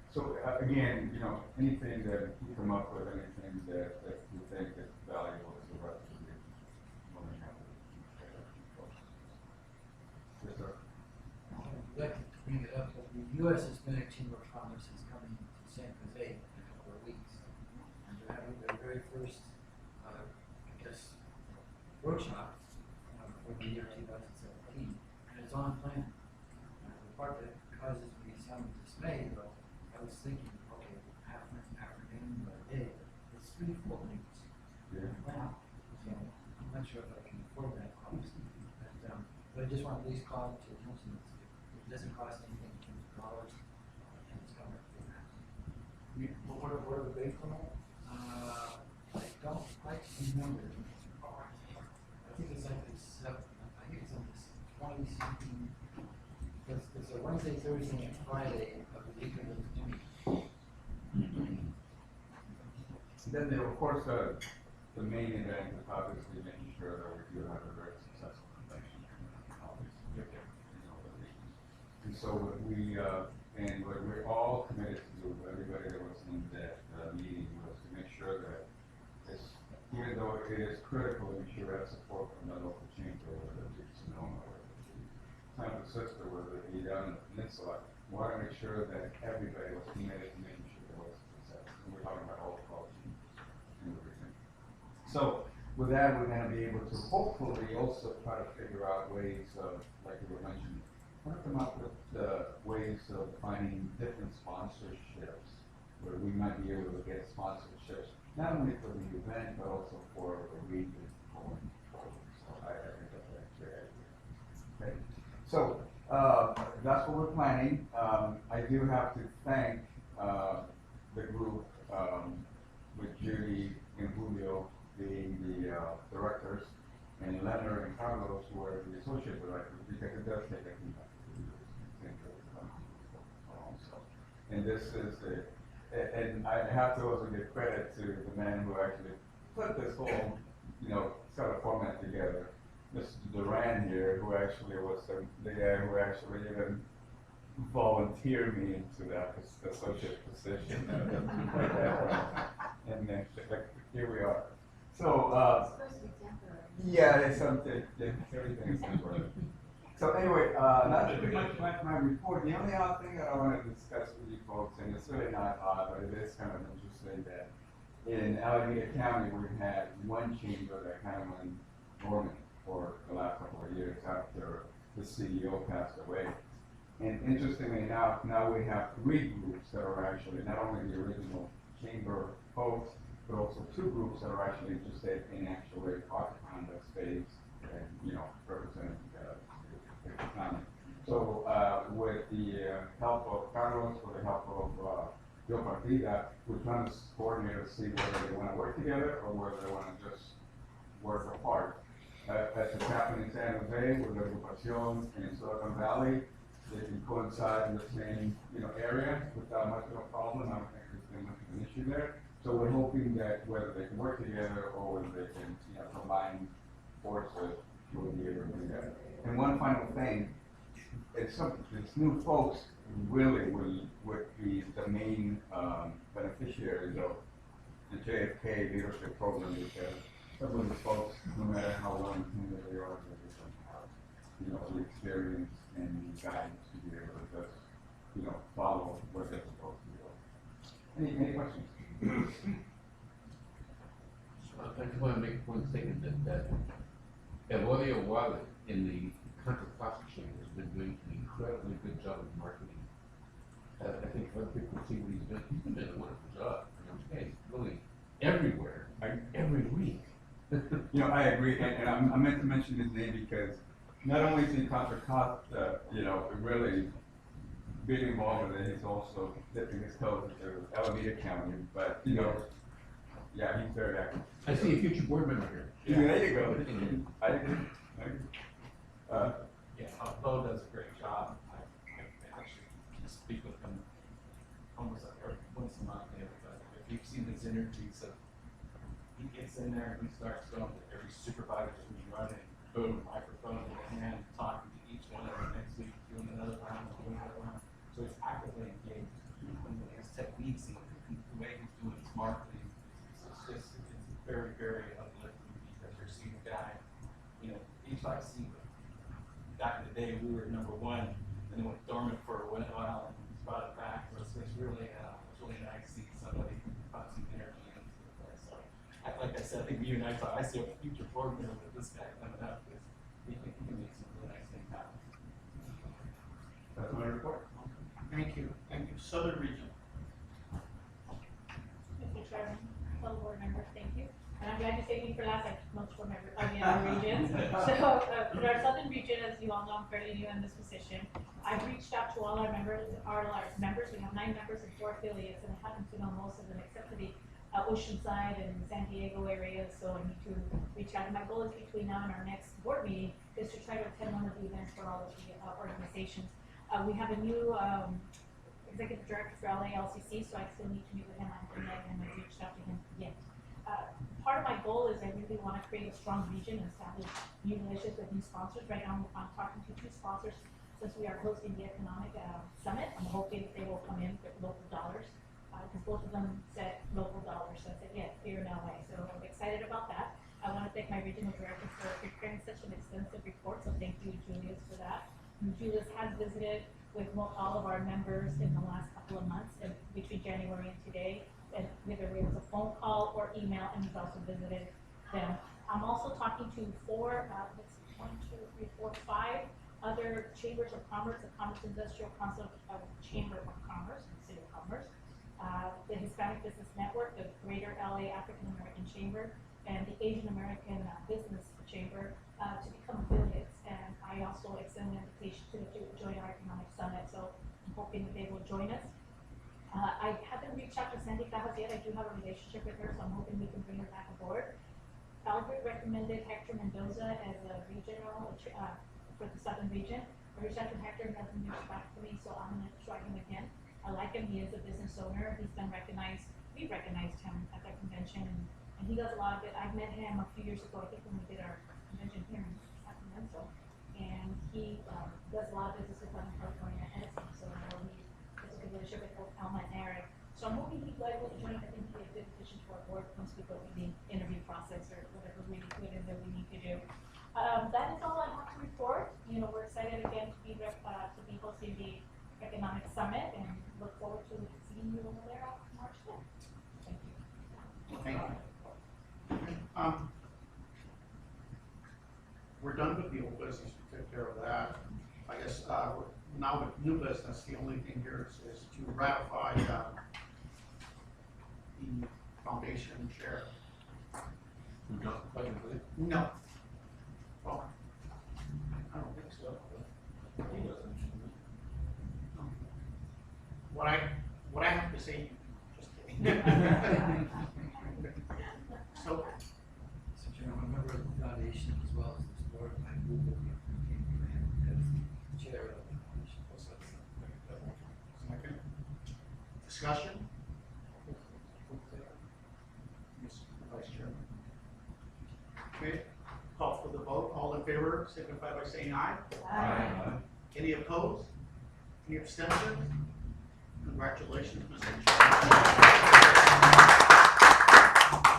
So, again, you know, anything that you come up with, anything that you think is valuable to the rest of the more than happy to take that from folks. Yes, sir. I'd like to bring it up, but the U.S. Hispanic Chamber of Commerce is coming to San Jose in a couple of weeks. And they're having their very first, I guess, workshop for the year 2017, and it's on plan. The part that causes me some dismay, but I was thinking, okay, afternoon or day, it's 3 full days. Yeah. Wow. So I'm not sure if I can afford that, obviously, but I just want to at least call it to attention. It doesn't cost anything in terms of dollars, and it's covered for that. What are the dates on that? I don't quite remember. I think it's like this, I think it's on this 20 something. It's a Wednesday, Thursday, and Friday of the week of the 20th. Then there, of course, the main event is obviously making sure that we do have a very successful convention. And so what we, and what we're all committed to do, everybody that was in that meeting, was to make sure that it's, even though it is critical, we should have support from the local chamber, whether it's Sonoma, whether it's Tampa Sister, whether it be down in the peninsula. We want to make sure that everybody was committed to making sure there was success. And we're talking about all the college and everything. So with that, we're going to be able to hopefully also try to figure out ways of, like you were mentioning, try to come up with ways of finding different sponsorships where we might be able to get sponsorships, not only for the event, but also for the region going forward. So I think that's a great idea. Okay. So that's what we're planning. I do have to thank the group with Judy and Julio being the directors, and Leonard and Carlos who are the associate directors, because it does take a few months to do this. And this is and I have to also give credit to the man who actually put this whole, sort of format together. Mr. Duran here, who actually was the guy who actually even volunteered me into that associate position. And then, here we are. So, It's supposed to be temporary. yeah, it's something, everything is temporary. So anyway, that's pretty much my report. The only other thing that I want to discuss with you folks, and it's really not odd, but it is kind of interesting, that in Alameda County, we've had one chamber that kind of went dormant for the last couple of years after the CEO passed away. And interestingly enough, now we have 3 groups that are actually not only the original chamber folks, but also 2 groups that are actually interested in actually occupying that space and, representing the economy. So, with the help of Carlos, with the help of Joe Partida, we're trying to coordinate to see whether they want to work together or whether they want to just work apart. As it's happening in San Jose, with the Agrupación in Silicon Valley, they can coincide in the same, area without much of a problem. I don't think there's been much of an issue there. So we're hoping that whether they can work together or whether they can, combine forces, we'll be able to do that. And one final thing, it's new folks really would be the main beneficiaries of the JFK leadership program, because some of these folks, no matter how well intended they are, they just don't have, the experience and the guidance to be able to just, follow what they're supposed to do. Any questions? I just want to make one statement that Evodio Wallet in the Contra Costa Chamber has been doing an incredibly good job of marketing. I think other people see what he's been doing a wonderful job. He's really everywhere, every week. I agree, and I meant to mention his name because not only is he Contra Costa, really being involved with it, he's also dipping his toes into Alameda County, but, yeah, he's very active. I see a future board member here. Yeah, there you go. I agree. Bo does a great job. I actually speak with him almost like once a month. If you've seen his interviews, he gets in there and he starts going to every supervisor who's running, boom, microphone in his hand, talking to each one of them. Next week, doing another round, doing another round. So he's actively engaged in his techniques and the way he's doing his marketing, it's very, very uplifting because you're seeing a guy, you know, HIC, back in the day, we were number one, and then went dormant for a while and brought it back. So it's really nice to see somebody put some energy into it. So, like I said, I think you and I thought I see a future board member with this guy coming up because he can make some really nice things happen. That's my report. Thank you. Southern Region. Mr. Chairman, fellow board members, thank you. And I'm glad you saved me for last, I took notes for the other regions. So, for our Southern Region, as you all know, I'm fairly new in this position. I've reached out to all our members, we have 9 members and 4 affiliates, and I happen to know most of them except for the Oceanside and San Diego areas, so I need to reach out. And my goal is between now and our next board meeting is to try to attend one of the events for all of the organizations. We have a new executive director for LALCC, so I still need to meet with him. I haven't reached out to him yet. Part of my goal is I really want to create a strong region and establish new relationships with new sponsors. Right now, I'm talking to 2 sponsors since we are hosting the economic summit. I'm hoping that they will come in with local dollars because both of them said local dollars. So I said, yes, here in LA. So I'm excited about that. I want to thank my regional director for preparing such an extensive report. So thank you, Julius, for that. And Julius has visited with all of our members in the last couple of months, and between January and today. And whether it was a phone call or email, and he's also visited them. I'm also talking to 4, 5 other chambers of commerce, the Commerce Industrial Council of Chamber of Commerce, City of Commerce, the Hispanic Business Network, the Greater LA African American Chamber, and the Asian American Business Chamber to become affiliates. And I also extend an invitation to join our economic summit, so I'm hoping that they will join us. I haven't reached out to Sandy Cajas yet. I do have a relationship with her, so I'm hoping we can bring her back aboard. Albert recommended Hector Mendoza as a regional for the Southern Region. I reached out to Hector and nothing reached back to me, so I'm going to try him again. I like him. He is a business owner. He's been recognized. We recognized him at the convention, and he does a lot of it. I met him a few years ago, I think, when we did our convention here in Sacramento, and he does a lot of business with Southern California and Edison, so I know he has a good relationship with both Alma and Eric. So I'm hoping he'd like to join. I think he'd be a good addition to our board once we go through the interview process or whatever it is that we need to do. That is all I have to report. You know, we're excited again to be hosting the Economic Summit and look forward to seeing you over there on March 5th. Thank you. Thank you. We're done with the old business, we took care of that. I guess now with new business, the only thing here is to ratify the foundation chair. Who don't play with it? No. Well, I don't think so. He doesn't. What I have to say, just kidding. So, Mr. Chairman, I'm a member of the foundation as well as this board, and I move that we appoint Graham as the chair of the foundation. second. Discussion? Yes, Vice Chairman. Okay, call for the vote. All in favor, signify by saying aye. Aye. Any opposed? Any abstentions? Congratulations, Mr. Chairman.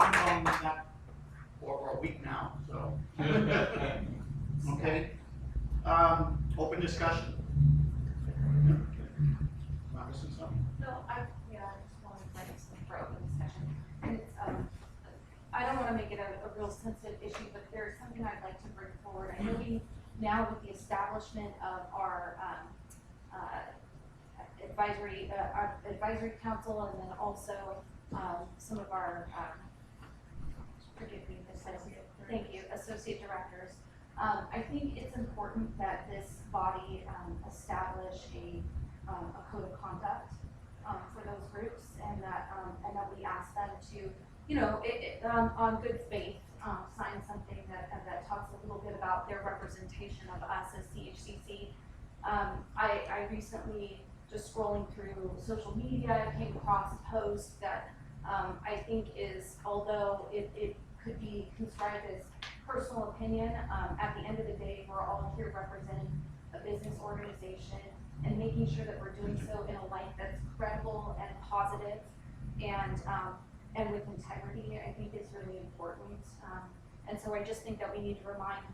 Been on that for a week now, so. Okay. Open discussion. Am I missing something? No, I just wanted to bring some for open discussion. And it's, I don't want to make it a real sensitive issue, but there's something I'd like to bring forward. I know we, now with the establishment of our advisory council, and then also some of our, forgive me, associate directors. I think it's important that this body establish a code of conduct for those groups, and that we ask them to, you know, on good faith, sign something that talks a little bit about their representation of us as CHCC. I recently, just scrolling through social media, came across a post that I think is, although it could be described as personal opinion, at the end of the day, we're all here representing a business organization and making sure that we're doing so in a light that's credible and positive and with integrity, I think is really important. And so I just think that we need to remind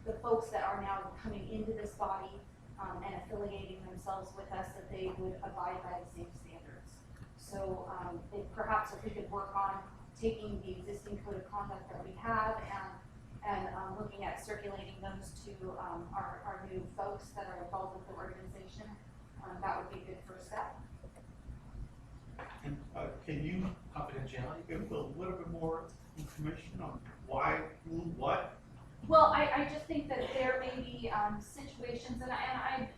the folks that are now coming into this body and affiliating themselves with us that they would abide by the same standards. So perhaps if we could work on taking the existing code of conduct that we have and looking at circulating those to our new folks that are involved with the organization, that would be a good first step. And, can you Confidentiality? give a little bit more information on why, who, what? Well, I just think that there may be situations, and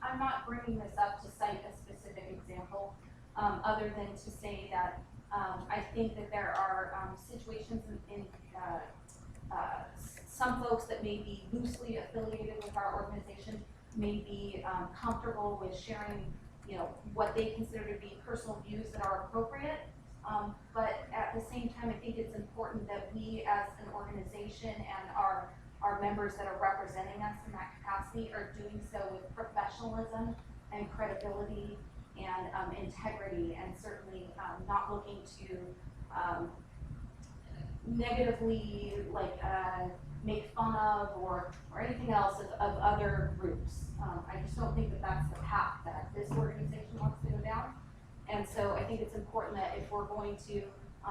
I'm not bringing this up to cite a specific example, other than to say that I think that there are situations in some folks that may be loosely affiliated with our organization may be comfortable with sharing, you know, what they consider to be personal views that are appropriate. But at the same time, I think it's important that we as an organization and our members that are representing us in that capacity are doing so with professionalism and credibility and integrity, and certainly not looking to negatively make fun of or anything else of other groups. I just don't think that that's the path that this organization wants to go down. And so I think it's important that if we're going to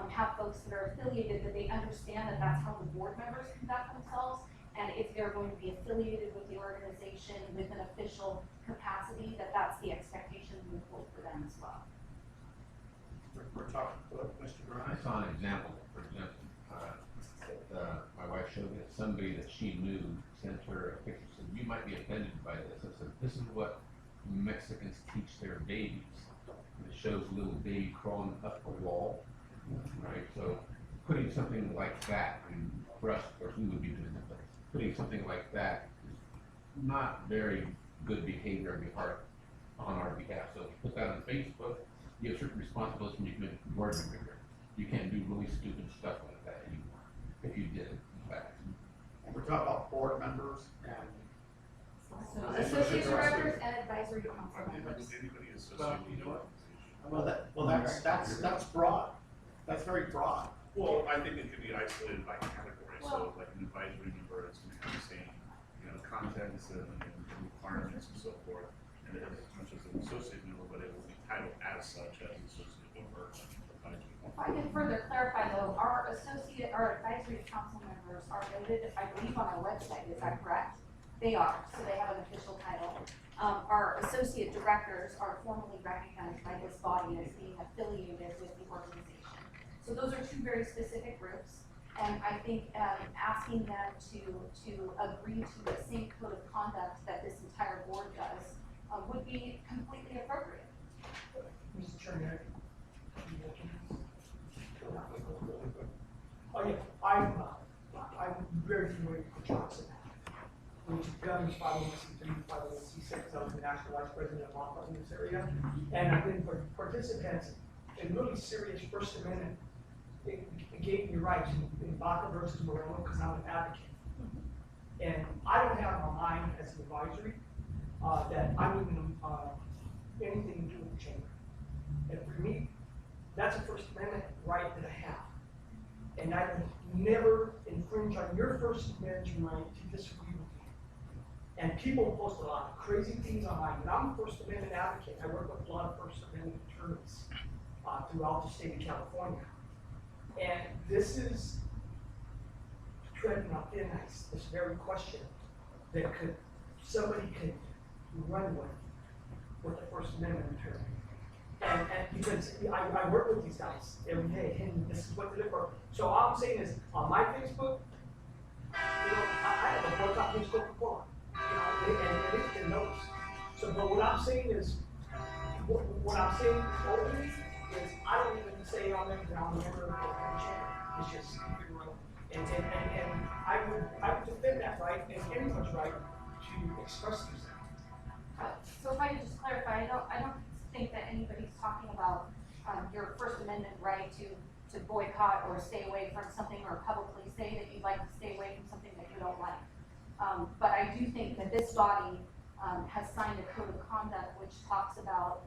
have folks that are affiliated, that they understand that that's how the board members conduct themselves. And if they're going to be affiliated with the organization with an official capacity, that that's the expectation we hold for them as well. We're talking about Mr. I Grimes. saw an example, for example, that my wife showed me that somebody that she knew sent her a picture, said, you might be offended by this. I said, this is what Mexicans teach their babies. And it shows a little baby crawling up a wall, right? So putting something like that, and for us, of course, we would be doing that, but putting something like that is not very good behavior on our behalf. So if you put that on Facebook, you have certain responsibilities when you commit board member. You can't do really stupid stuff like that anymore, if you did, in fact. And we're talking about board members and. So associate directors and advisory council members. Anybody Well, associated with that's broad. That's very broad. Well, I think it could be isolated by category, so like an advisory member is gonna have the same, contents and requirements and so forth. And as much as an associate member, but it will be titled as such as an associate member, advisory. If I can further clarify though, our advisory council members are noted, I believe, on our website, is that correct? They are, so they have an official title. Our associate directors are formally recognized by this body as being affiliated with the organization. So those are two very specific groups, and I think asking them to agree to the same code of conduct that this entire board does would be completely appropriate. Mr. Chairman. Oh yeah, I'm very familiar with the Johnson Act, which governs 501c3, 501c6. I was the national vice president of Montana in this area, and I've been participants in really serious First Amendment. It gave me rights in Baca versus Moreno because I'm an advocate, and I don't have on my mind as an advisory that I'm even anything to do with the chamber. And for me, that's a First Amendment right that I have. And I would never infringe on your First Amendment right to disagree with you. And people post a lot of crazy things online, and I'm a First Amendment advocate. I work with a lot of First Amendment attorneys throughout the state of California. And this is treading on thin ice, this very question that somebody could run with the First Amendment attorney. And because I work with these guys every day, and this is what they look for. So all I'm saying is, on my Facebook, I have a boycott page Coca-Cola, and it knows. So, but what I'm saying is, what I'm saying openly is, I don't even say on there that I'm a member of the chamber. It's just, and I would defend that right, and anyone's right to express themselves. So if I could just clarify, I don't think that anybody's talking about your First Amendment right to boycott or stay away from something, or publicly say that you'd like to stay away from something that you don't like. But I do think that this body has signed a code of conduct which talks about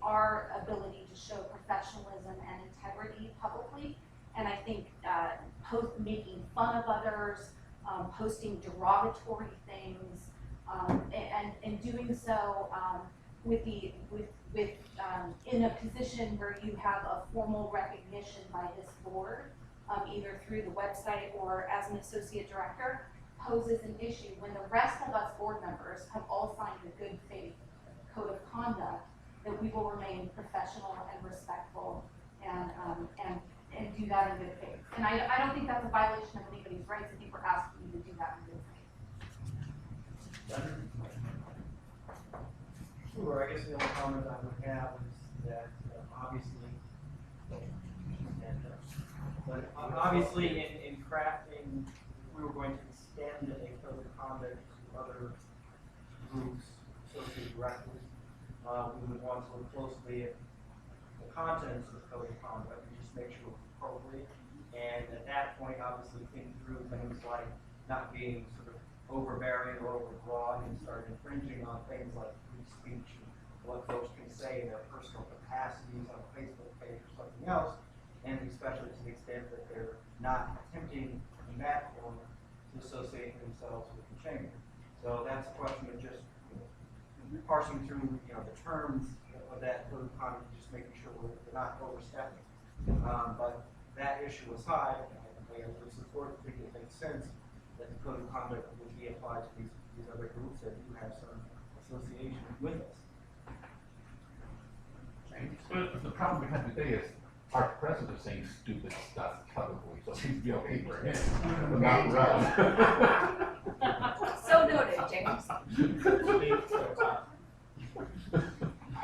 our ability to show professionalism and integrity publicly. And I think making fun of others, posting derogatory things, and doing so in a position where you have a formal recognition by this board, either through the website or as an associate director, poses an issue when the rest of us board members have all signed a good faith code of conduct that we will remain professional and respectful and do that in good faith. And I don't think that's a violation of anybody's rights. I think we're asking you to do that in good faith. Sure, I guess the only comment I would have is that obviously, in crafting, we were going to extend a code of conduct to other groups, associate directors. We would want to look closely at the contents of the code of conduct and just make sure it's appropriate. And at that point, obviously, think through things like not being sort of overbearing or overbroad and start infringing on things like free speech and what folks can say in their personal capacities on a Facebook page or something else, and especially to the extent that they're not attempting in that form to associate themselves with the chamber. So that's a question of just parsing through the terms of that code of conduct, just making sure we're not overstepping. But that issue aside, I would support, I think it makes sense that the code of conduct would be applied to these other groups that do have some association with us. But the problem we have today is our president is saying stupid stuff publicly, so he'd be okay for him, but not for us. So noted, James. I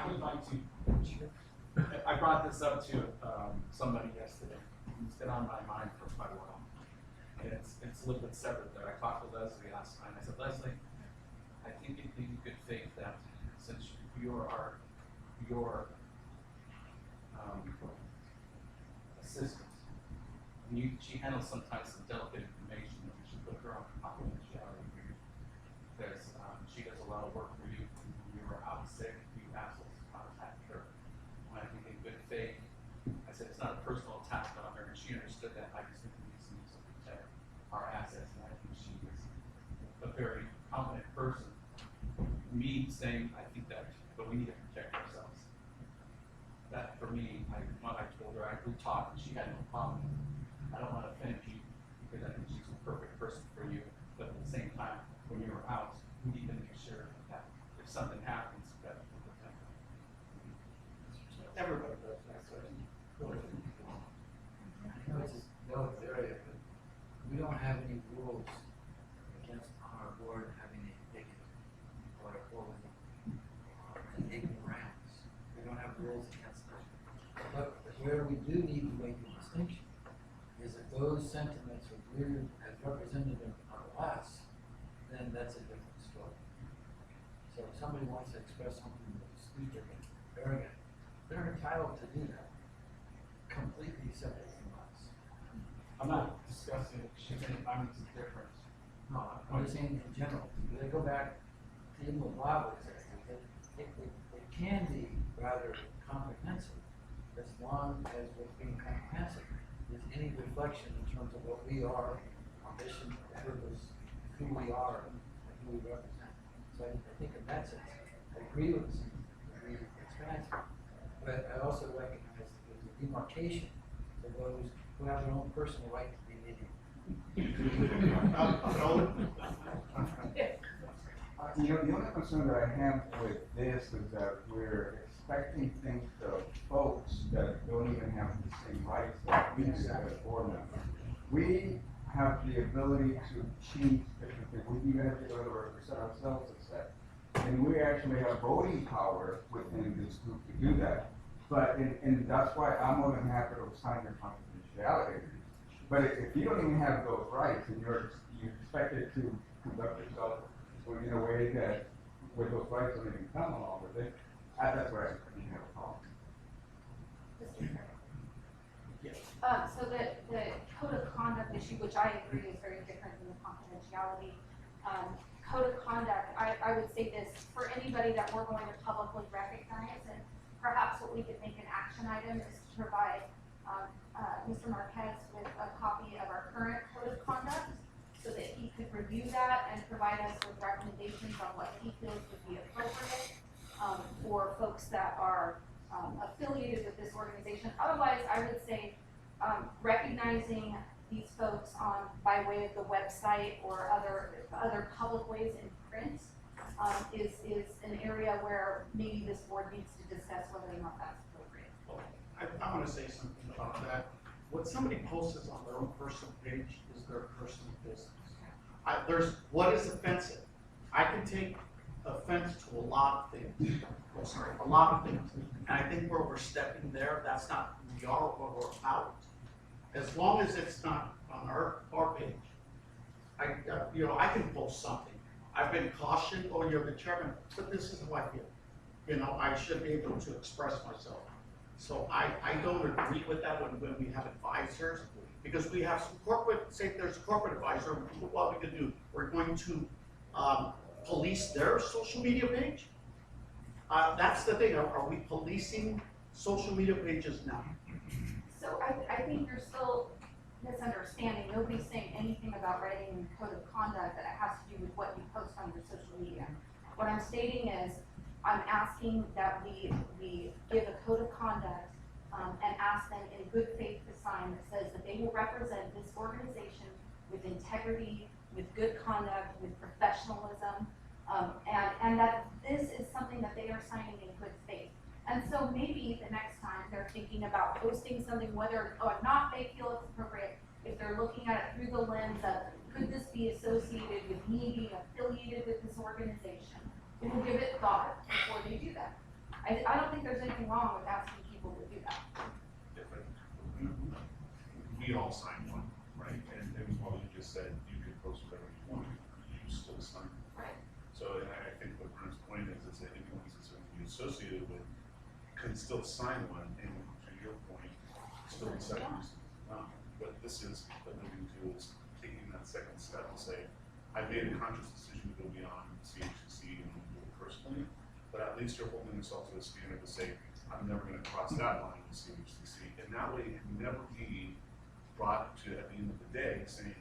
would like to, I brought this up to somebody yesterday. It's been on my mind for quite a while. And it's a little bit separate there. I talked to Leslie last time. I said, Leslie, I think it'd be in good faith that since you're your assistant, and she handles sometimes some delicate information, and we should put her on confidentiality agreement because she does a lot of work for you. When you were out sick, you asked us to contact her. And I think in good faith, I said it's not a personal attack on her, and she understood that. I just think we need to protect our assets, and I think she is a very competent person. Me saying, I think that, but we need to protect ourselves. That for me, when I told her, we talked, and she had no problem. I don't want to offend you because I think she's a perfect person for you. But at the same time, when you're out, we need to make sure that if something happens, that we protect them. Everybody does that. I know it's a delicate area, but we don't have any rules against on our board having a bigot or an ignorance. We don't have rules against that. But where we do need to make a distinction is if those sentiments are viewed as representative of us, then that's a different story. So if somebody wants to express something that's stupid and arrogant, they're entitled to do that, completely separate from us. I'm not discussing it. She's saying I'm different. No, I'm just saying in general, they go back to even what Bob was saying, it can be rather comprehensive, as long as what's being comprehensive is any reflection in terms of what we are, our mission, our purpose, who we are, and who we represent. So I think in that sense, I agree with the expansion, but I also recognize that there's a demarcation for those who have their own personal right to be idiot. The only concern that I have with this is that we're expecting things of folks that don't even have the same rights that we do as board members. We have the ability to change different things. We even have to go to represent ourselves as that. And we actually have voting power within this group to do that. But, and that's why I'm more than happy to sign your confidentiality. But if you don't even have those rights and you're expected to conduct yourself in a way that with those rights don't even come along with it, that's where I have a problem. So the code of conduct issue, which I agree is very different than the confidentiality, code of conduct, I would say this, for anybody that we're going to publicly recognize, and perhaps what we could make an action item is to provide Mr. Marquez with a copy of our current code of conduct, so that he could review that and provide us with recommendations on what he feels would be appropriate for folks that are affiliated with this organization. Otherwise, I would say recognizing these folks by way of the website or other public ways in print is an area where maybe this board needs to discuss whether or not that's appropriate. I want to say something about that. What somebody posts on their own personal page is their personal business. What is offensive? I can take offense to a lot of things. Oh, sorry, a lot of things. And I think we're overstepping there. That's not who we are or what we're about. As long as it's not on our page, I can post something. I've been cautioned, oh, you're the chairman, but this is how I feel. I should be able to express myself. So I don't agree with that when we have advisors, because we have some corporate, say there's a corporate advisor, what we can do, we're going to police their social media page. That's the thing, are we policing social media pages now? So I think you're still misunderstanding. Nobody's saying anything about writing a code of conduct that has to do with what you post on your social media. What I'm stating is, I'm asking that we give a code of conduct and ask them in good faith to sign that says that they will represent this organization with integrity, with good conduct, with professionalism, and that this is something that they are signing in good faith. And so maybe the next time they're thinking about posting something, whether or not they feel it's appropriate, if they're looking at it through the lens of, could this be associated with me being affiliated with this organization? They will give it thought before they do that. I don't think there's anything wrong with asking people to do that. We all signed one, right? And it was what you just said, you could post whatever you want, you still sign. Right. So, and I think what Vern's point is that anyone who's associated with can still sign one, and to your point, still be second. What this is alluding to is taking that second step and say, I made a conscious decision to go beyond CHCC and do it personally, but at least you're holding yourself to a standard to say, I'm never going to cross that line with CHCC, and that way it can never be brought to, at the end of the day, saying,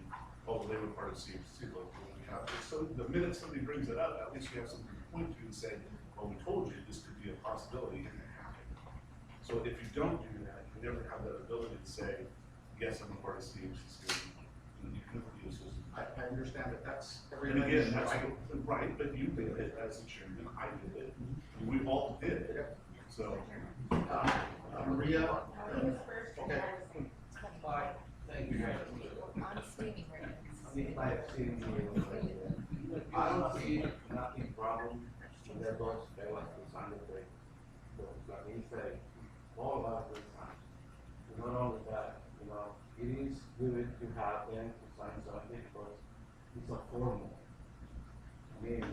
oh, well, they were part of CHCC, like, well, we have this. So the minute somebody brings it up, at least we have something to point to and say, well, we told you this could be a possibility, and it happened. So if you don't do that, you never have that ability to say, yes, I'm a part of CHCC, and you can never be associated. I understand that that's And again, that's right, but you did it as the chairman, I did it, we all did it, so. Maria? Okay. Bye. Thank you. I don't see nothing problem with that those fellas to sign the paper. Like he said, all of us will sign. Not only that, it is good to have them to sign something because it's a formal. I mean,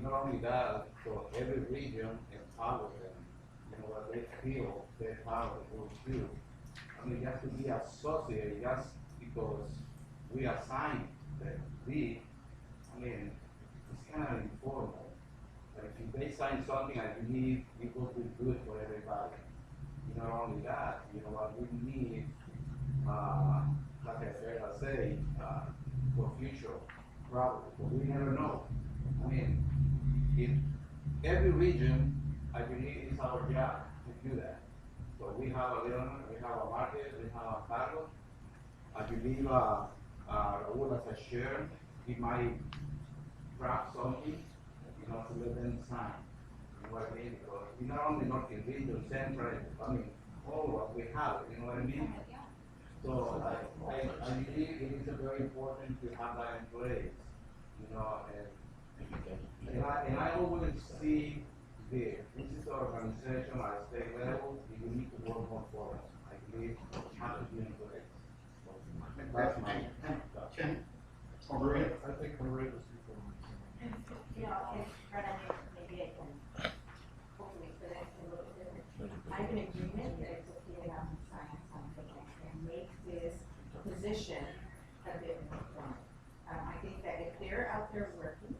not only that, so every region empowers them. What they feel they're part of the group too. I mean, you have to be associated just because we assign them. I mean, it's kind of informal. But if they sign something, I believe it will be good for everybody. Not only that, what we need, like I say, for future problems, but we never know. I mean, if every region, I believe it's our job to do that. So we have a Leona, we have a market, we have a Carlos. I believe Raul as a share, he might draft something, to let them sign. You know what I mean? Because it's not only Northern Region, Central, I mean, all of us, we have it, you know what I mean? So I believe it is very important to have that in place, and I always see this is an organization at state level, you need to work more for us. I believe it has to be in place. That's my Ken? Or Maria? I think Maria was before. Maybe I can hopefully put it a little bit. I'm in agreement that it's okay to have them sign something and make this position a bit more formal. I think that if they're out there working,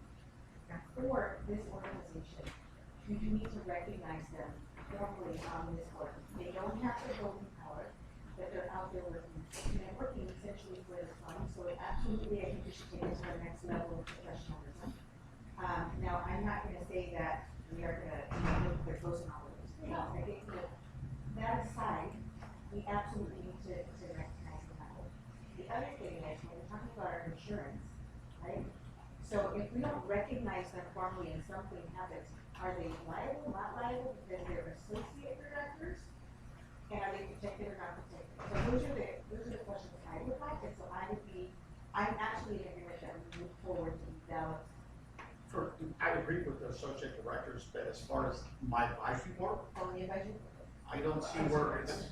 you do need to recognize them formally on this board. They don't have the voting power, but they're out there working, and working essentially for the fund, so absolutely, I think we should take it to the next level of professionalism. Now, I'm not gonna say that we are gonna look their close on all of those. No, I think that aside, we absolutely need to recognize them that way. The other thing is, when we're talking about our insurance, right? So if we don't recognize them formally and something happens, are they liable, not liable, because they're associate directors? And are they protected or not protected? So those are the questions I would like, and so I'm actually in agreement that we move forward to develop. I agree with the associate directors, but as far as my advisory board, Only advisory. I don't see where it's.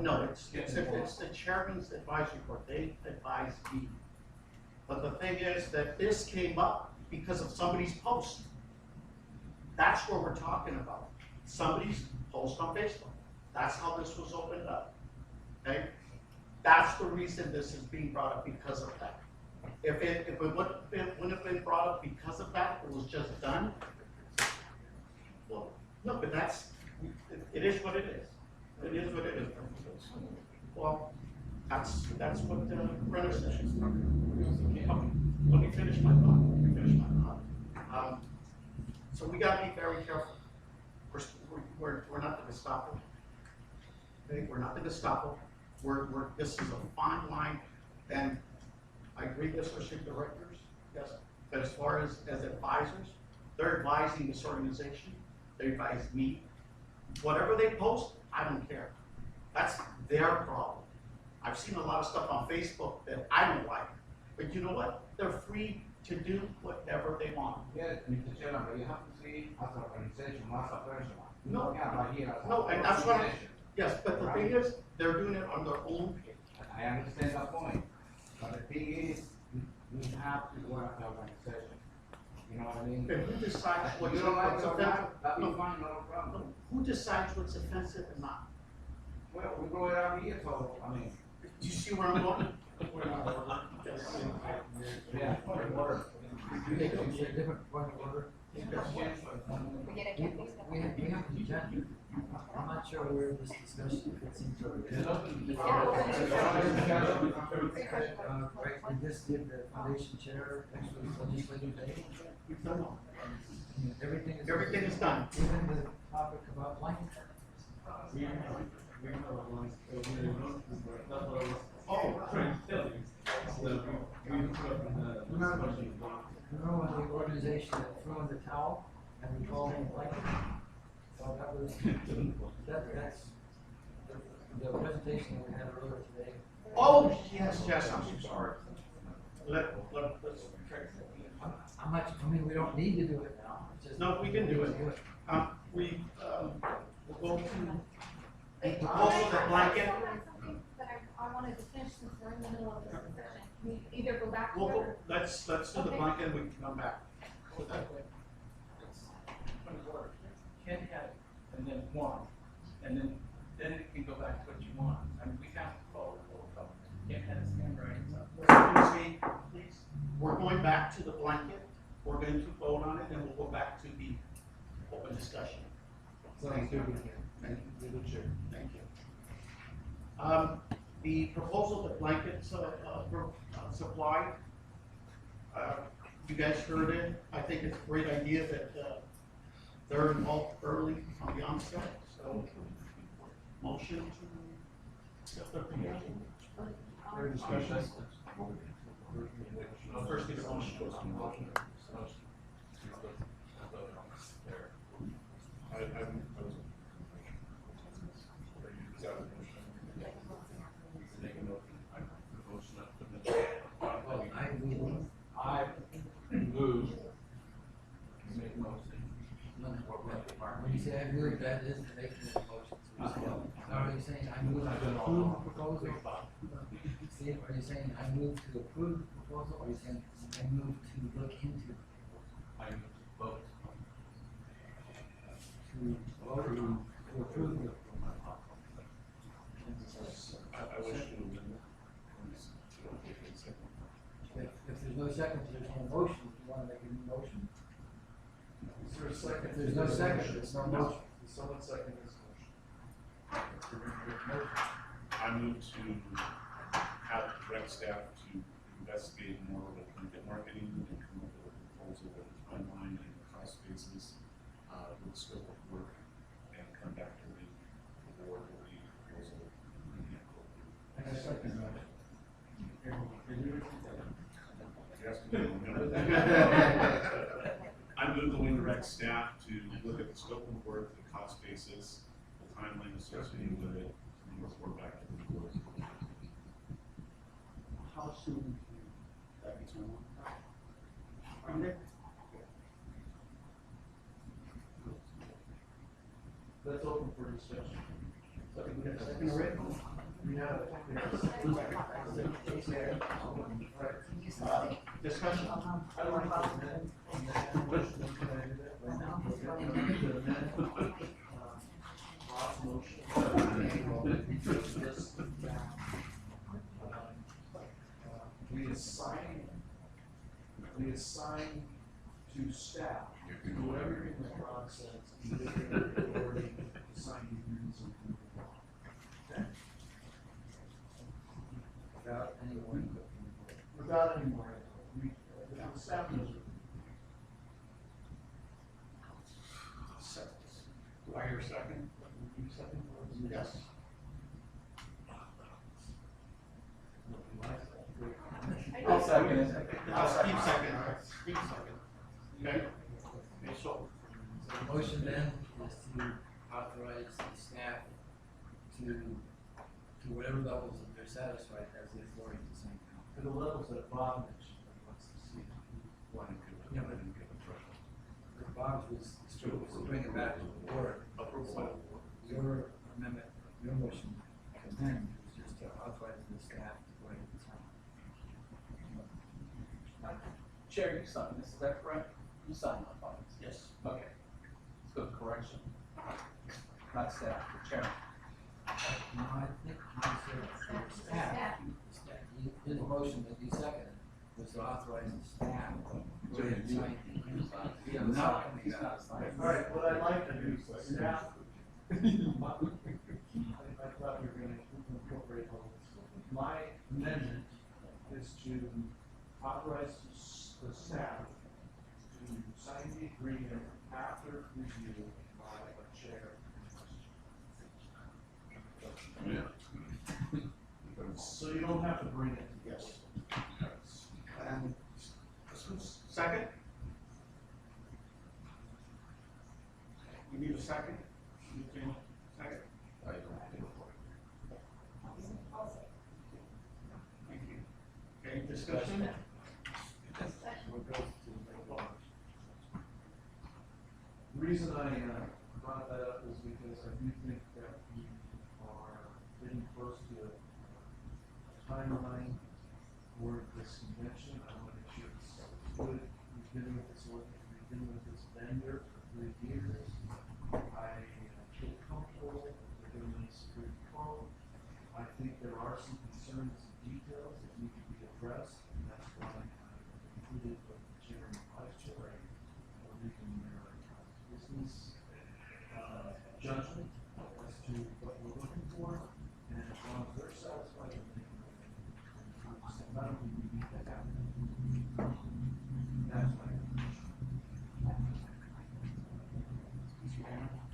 No, it's the chairman's advisory board, they advise me. But the thing is that this came up because of somebody's post. That's what we're talking about, somebody's post on Facebook. That's how this was opened up, okay? That's the reason this is being brought up, because of that. If it wouldn't have been brought up because of that, it was just done. Well, no, but it is what it is. It is what it is. Well, that's what the Brenner says. Let me finish my thought. So we gotta be very careful. We're not the Gestapo. Okay, we're not the Gestapo. This is a fine line, and I agree with associate directors, yes, but as far as advisors, they're advising this organization, they advise me. Whatever they post, I don't care. That's their problem. I've seen a lot of stuff on Facebook that I don't like, but you know what? They're free to do whatever they want. Yes, Mr. Chairman, but you have to see as an organization, not as a person. No. Right here as No, an and that's what organization. Yes, but the thing is, they're doing it on their own page. I understand that point, but the thing is, we have to go as an organization. You know what I mean? And who decides If what's you don't like it or offensive? not, that'd be No. fine, no problem. Who decides what's offensive and not? Well, we go it out here, so, I mean. Do you see where I'm going? Yeah, point of order. Different point of order. We get a We case we have an agenda. I'm not sure where this discussion fits into it. Right, we just did the foundation chair, actually legislative day. Everything is done. Even the topic about blanket. Remember when the organization that threw in the towel and we called him blanket? So that was, that's the presentation that we had earlier today. Oh, yes, I'm so sorry. Let's. How much, I mean, we don't need to do it now. It's just- No, we can do it. We'll go to the proposal, the blanket. But I wanted to finish since we're in the middle of this discussion. Can we either go back to We'll it go, or? let's do the blanket and we can come back. to that. Can't have, and then one, and then it can go back to what you want. I mean, we have to follow the protocol. Can't have this handwriting up. Excuse me, please. We're going back to the blanket. We're going to vote on it and we'll go back to the open discussion. Thank you. Thank you. Thank you. The proposal, the blankets, supply, you guys heard it. I think it's a great idea that, they're involved early on the onset, so motion to accept the proposal. Further discussion? First, get a motion. I was. Is that a motion? Make a motion. I put the motion up to the. Well, I move. Make a motion. when you say I move, that is making a motion. So are you saying I move to approve the proposal? Steve, are you saying I move to approve the proposal, or are you saying I move to look into the proposal? I vote. To vote to approve the. I wish to amend that. If there's no second, there's no motion, if you wanna make a new motion. Is there a If there's no second, there's no motion. Someone second this motion. I move to have direct staff to investigate more with content marketing and come up with a proposal with a timeline and cost basis, with the scope of work, and come back to the board with the proposal. And I second that. I move that we direct staff to look at the scope of work, the cost basis, the timeline associated with it, and report back to the board. How soon do that be Let's open for discussion. Second already? We have, Discussion. I don't want to amend. Motion, can I do that right now? Last motion. We assign to staff, to do everything that Ron says, to give them the authority to sign the agreements and move along. Okay? Without anyone. Without any more, the staff knows. Do I hear a second? You second? Yes. I'll second it. Keep second, all right, keep second. Okay? Okay, so, So the motion then is to authorize the staff to whatever levels that they're satisfied, has the authority to sign. To the levels that Bob mentioned, that wants to see. Yeah, but Bob's was to bring it back to the board. So your amendment, your motion to amend is just to authorize the staff to go ahead and sign. Chair, you signed this, is that correct? You signed my findings? yes. Okay. Let's go to correction. Not staff, the chairman. No, I think you said the staff, his motion that you seconded was to authorize the staff to go ahead and sign. Yeah, Now, he's not signed. All right, what I'd like to do is staff. I thought we were gonna incorporate all this. My amendment is to authorize the staff to sign the agreement after review by a chair. So you don't have to bring it. Yes. And this one's second? You need a second? You can, second? Thank you. Okay, discussion? The reason I brought that up is because I do think that we are getting close to a timeline for this convention. I want to make sure it's good. We've been with this vendor for 3 years. I feel comfortable with they're doing this good call. I think there are some concerns and details that need to be addressed, and that's why I included the chair and vice chair. Leaving their business judgment as to what we're looking for, and as long as they're satisfied with it, none of them need to happen. That's my position.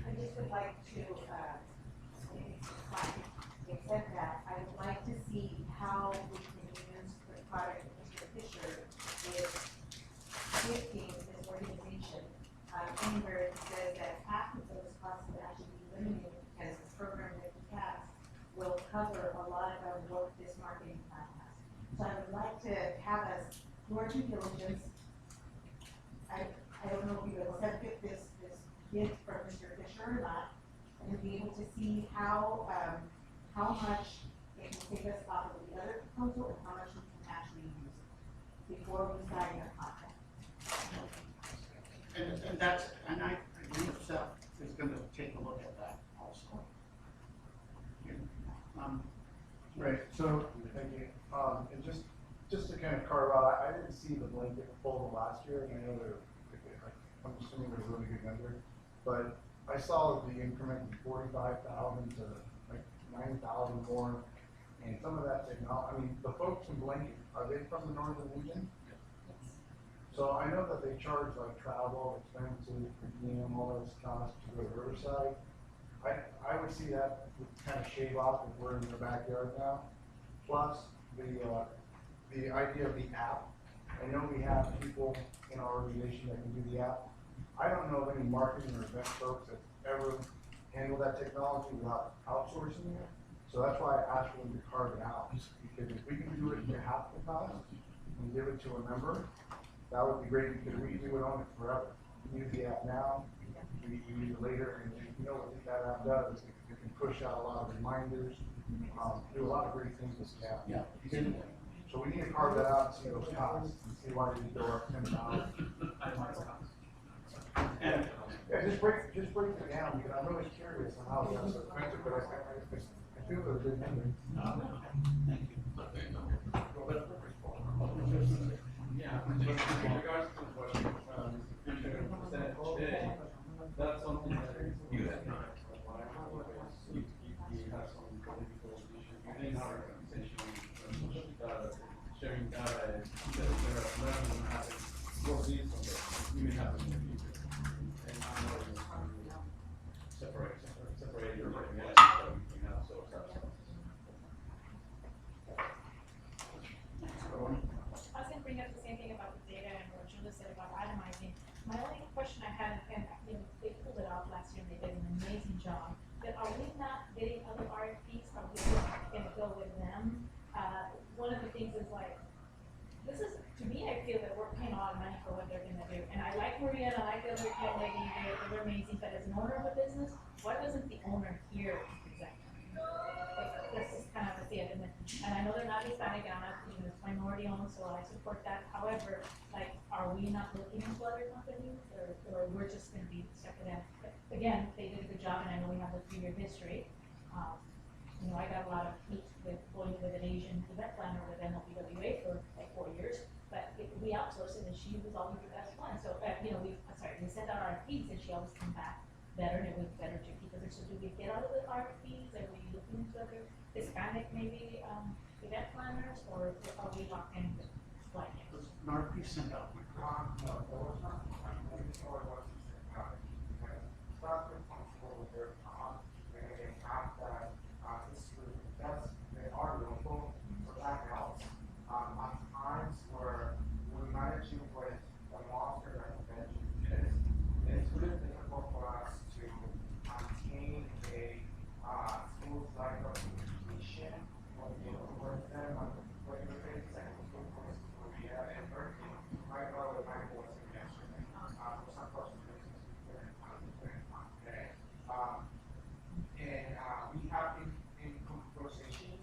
I just would like to, accept that, I would like to see how we can use the product that Mr. Fisher is gifting this organization. Anywhere it says that half of those costs would actually be eliminated because the program that we have will cover a lot of what this marketing plan has. So I would like to have us do our due diligence. I don't know if you will accept this gift from Mr. Fisher or not, and be able to see how much it can take us off of the other proposal and how much we can actually use it before we sign a contract. And that's, and I believe Seth is gonna take a look at that also. Right, so, thank you, and just to kind of carve out, I didn't see the blanket proposal last year, and I know they're, I'm assuming they're a really good vendor. but I saw the increment from 45,000 to like 9,000 more. And some of that technology, I mean, the folks in Blanket, are they from the northern region? So I know that they charge like travel, expenses, per diem, all those costs to go to Riverside. I would see that would kind of shave off if we're in their backyard now. Plus the idea of the app. I know we have people in our organization that can do the app. I don't know of any marketing or event folks that ever handle that technology without outsourcing it. So that's why I asked for them to carve it out. Because if we can do it for half the cost and give it to a member, that would be great, because we would own it forever. We use the app now, we use it later, and you know what that app does, it can push out a lot of reminders, do a lot of great things with the app. Yeah. So we need to carve that out and see those costs, and see why they go up $10. And Yeah, just break it down, because I'm really curious on how that's so expensive, but I feel it's a good number. yeah, but in regards to what, Commissioner said today, that's something that is. You have not. You have some political issues within our organization, sharing data, that there are learning and having more leads on that, you may have in the future. And I'm not going to separate your recognition that we can have, so that's. I was gonna bring up the same thing about the data and what Julia said about itemizing. My only question I had, and you know, they pulled it off last year and they did an amazing job, but are we not getting other RFPs? Are we gonna go with them? One of the things is like, this is, to me, I feel that we're paying a lot of money for what they're gonna do. And I like Maria and I like the other young lady, they're amazing, but as an owner of a business, why doesn't the owner hear exactly? Like, that's just kind of a see it, and I know they're not Hispanic, and I'm not, you know, it's minority owned, so I support that. However, like, are we not looking into other companies, or we're just gonna be stuck with them? But again, they did a good job, and I know we have a 3-year history. You know, I got a lot of heat with going with an Asian event planner with NLPWA for like 4 years, but we outsourced it, and she was always the best one. So, you know, we sent out RFPs, and she always come back better, and it was better to keep her. So do we get out of the RFPs? Are we looking into other Hispanic maybe event planners, or are we locked in with Blanket? Was NARP sent out? No, there was not. Maybe someone wants to say about it. Start responsible with their and they have that history. They are local, so that helps. At times where we're managing with the monster that you mentioned, it's really difficult for us to maintain a smooth cycle of communication when we work with them on when you're facing Korea and Turkey. Right now, the bank was in yesterday. For some questions, and we have been in conversations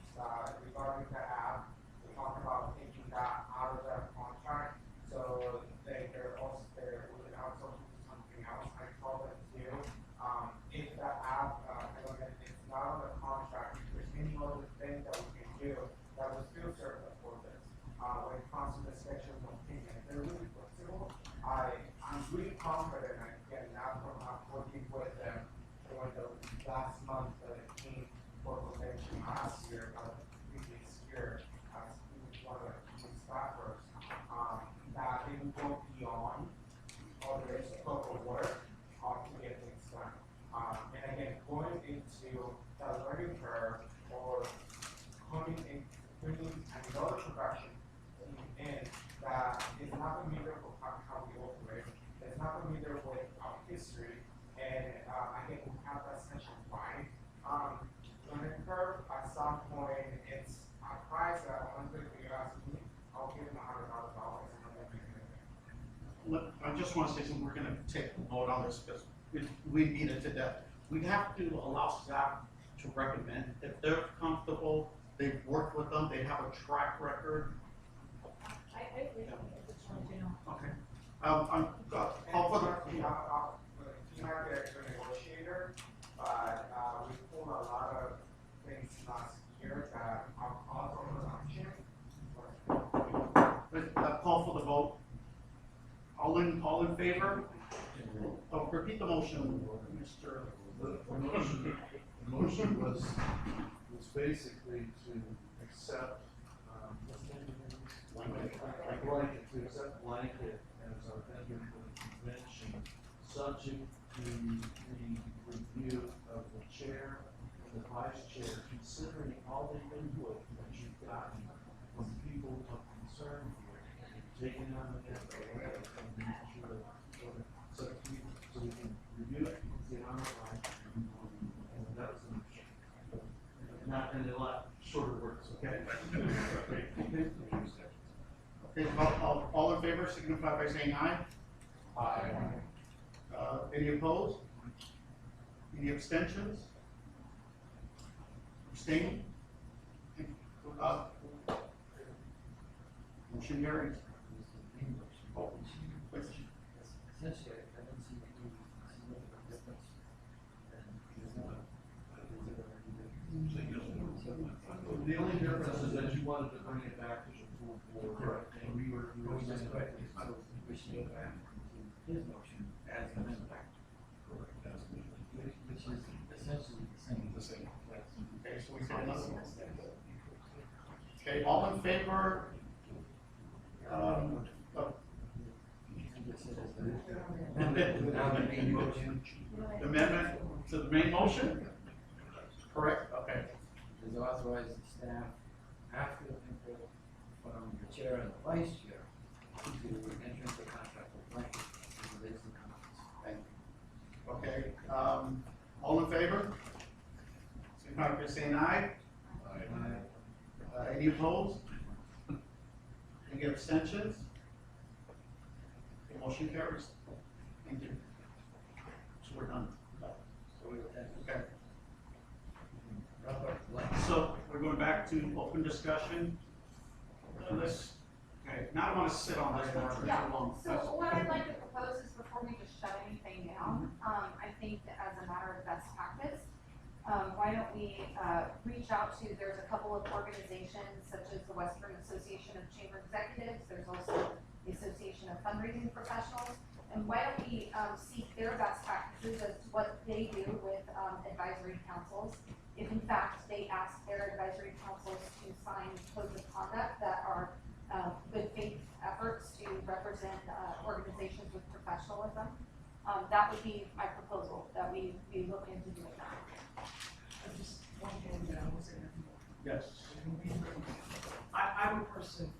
regarding the app. We talk about taking that out of the contract, so they're also there with an outsourcing to something else. I told them too. If the app, it's not on the contract, if there's any other thing that we can do that will still serve the purpose. When it comes to the section of opinion, they're really flexible. I'm really confident I can now from working with them for the last month that it came for convention last year, about the previous year, as one of the staffers, that they will go beyond other scope of work to get things done. And again, going into the learning curve or coming in, bringing another production team in that is not familiar with how we operate, is not familiar with our history, and again, we have that session fine. Learning curve, at some point, it's a price that I'm going to ask me, I'll give them $100,000 and I'm going to make it. I just want to say something, we're gonna take a vote on this, because we beat it to death. We have to allow staff to recommend, if they're comfortable, they've worked with them, they have a track record. I agree, I just wanted to know. Okay. I'm, call for the, He's not the extra negotiator, but we pulled a lot of things last year that are also production. call for the vote. All in favor? Oh, repeat the motion, Mr. The motion was basically to accept, blanket, to accept blanket as our vendor for the convention, subject to the review of the chair and the vice chair, considering all the input that you've gotten from people of concern here, taking on the net or whatever, and making sure that, so we can review it, get on it right, and that was the motion. Not in a lot shorter words, okay? Okay, all in favor signify by saying aye. Aye. Any opposed? Any abstentions? Abstaining? Motion carries. Oh, please. Essentially, I don't see any significant difference. The only difference is that you wanted to bring it back to the full board. Correct. And we were saying, So we should go back to his motion as amended. Which is essentially the same. Okay, so we said another one. Okay, all in favor? Of amendment to the main motion? Correct, okay. Is authorize the staff after the input from the chair and the vice chair to enter into contract with blanket and release the contracts. Thank you. Okay, all in favor? Signify by saying aye. Any opposed? Any abstentions? The motion carries. Thank you. So we're done. Okay. So we're going back to open discussion. Okay, now I want to sit on this one for too long. So what I'd like to propose is before we just shut anything down, I think that as a matter of best practice, why don't we reach out to, there's a couple of organizations such as the Western Association of Chamber Executives, there's also the Association of Fundraising Professionals, and why don't we seek their best practices as to what they do with advisory councils. If in fact they ask their advisory councils to sign codes of conduct that are good faith efforts to represent organizations with professionalism, that would be my proposal, that we look into doing that. Just one thing that I will say. Yes. I'm a person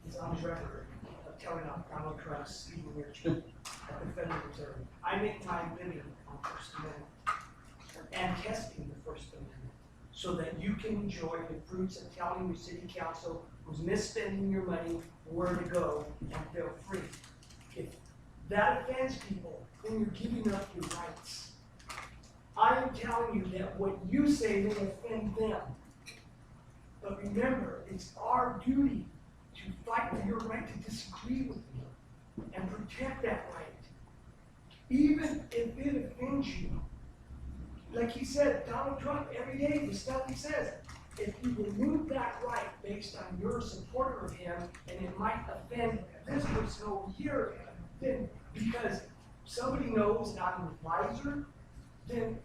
who's on record of telling out Donald Trump's evil rich at the Federal Reserve. I make my living on First Amendment and testing the First Amendment so that you can enjoy the fruits of telling your city council who's misspending your money where to go and feel free. If that offends people, then you're giving up your rights. I am telling you that what you say may offend them. But remember, it's our duty to fight for your right to disagree with me and protect that right. Even if it offends you. Like he said, Donald Trump, every day, the stuff he says, if you remove that right based on your supporter of him, and it might offend this person over here, then because somebody knows that I'm an advisor, then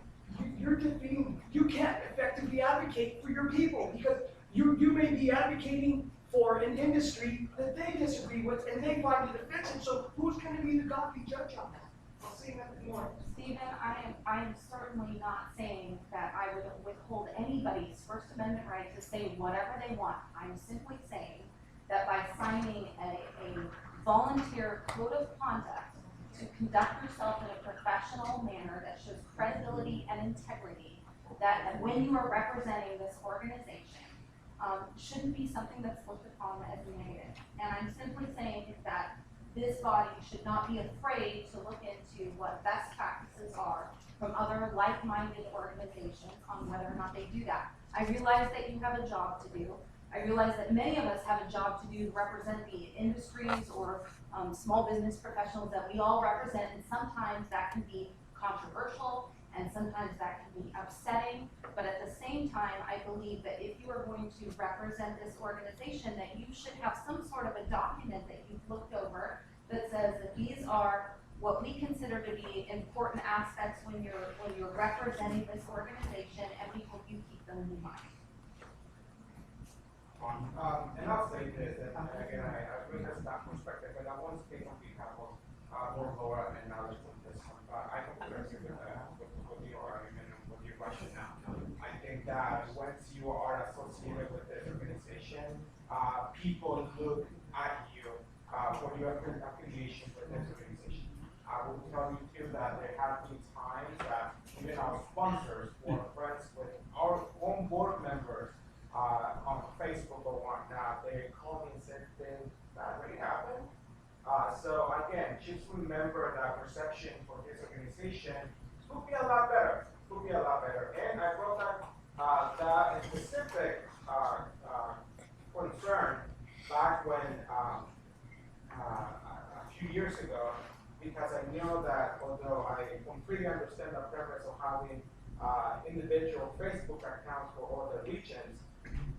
you're defeating, you can't effectively advocate for your people, because you may be advocating for an industry that they disagree with and they find it offensive, so who's going to be the godly judge on that? I'll say nothing more. Stephen, I am certainly not saying that I would withhold anybody's First Amendment right to say whatever they want. I'm simply saying that by signing a volunteer code of conduct to conduct yourself in a professional manner that shows credibility and integrity, that when you are representing this organization, shouldn't be something that's looked upon as negative. And I'm simply saying that this body should not be afraid to look into what best practices are from other like-minded organizations on whether or not they do that. I realize that you have a job to do. I realize that many of us have a job to do to represent the industries or small business professionals that we all represent, and sometimes that can be controversial and sometimes that can be upsetting, but at the same time, I believe that if you are going to represent this organization, that you should have some sort of a document that you've looked over that says that these are what we consider to be important aspects when you're representing this organization, and we hope you keep them in mind. And I'll say this, that again, I bring a staff perspective, and I want to speak on behalf of both Laura and Alex on this one. But I don't agree with your argument and with your rationale. I think that once you are associated with this organization, people look at you for your affiliation with this organization. I will tell you too that there have been times that even our sponsors were friends with our own board members on Facebook or whatnot. They called me and said, "Did that really happen?" So again, just remember that perception for this organization could be a lot better. Could be a lot better. And I brought that specific concern back when a few years ago, because I know that although I completely understand the premise of having individual Facebook accounts for all the regions,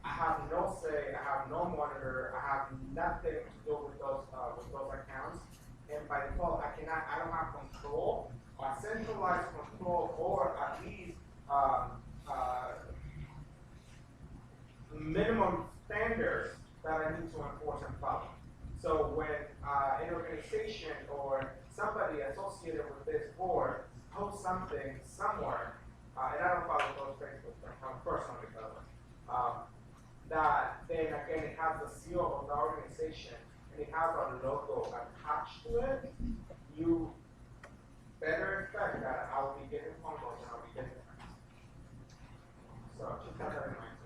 I have no say, I have no monitor, I have nothing to do with those accounts, and by default, I don't have control, or centralized control, or at least minimum standards that I need to enforce and follow. So when an organization or somebody associated with this board posts something somewhere, and I don't follow those Facebook accounts personally, by the way, that then again it has the seal of the organization and it has a logo attached to it, you better expect that I'll be getting phone calls and I'll be getting things. So just have that in mind.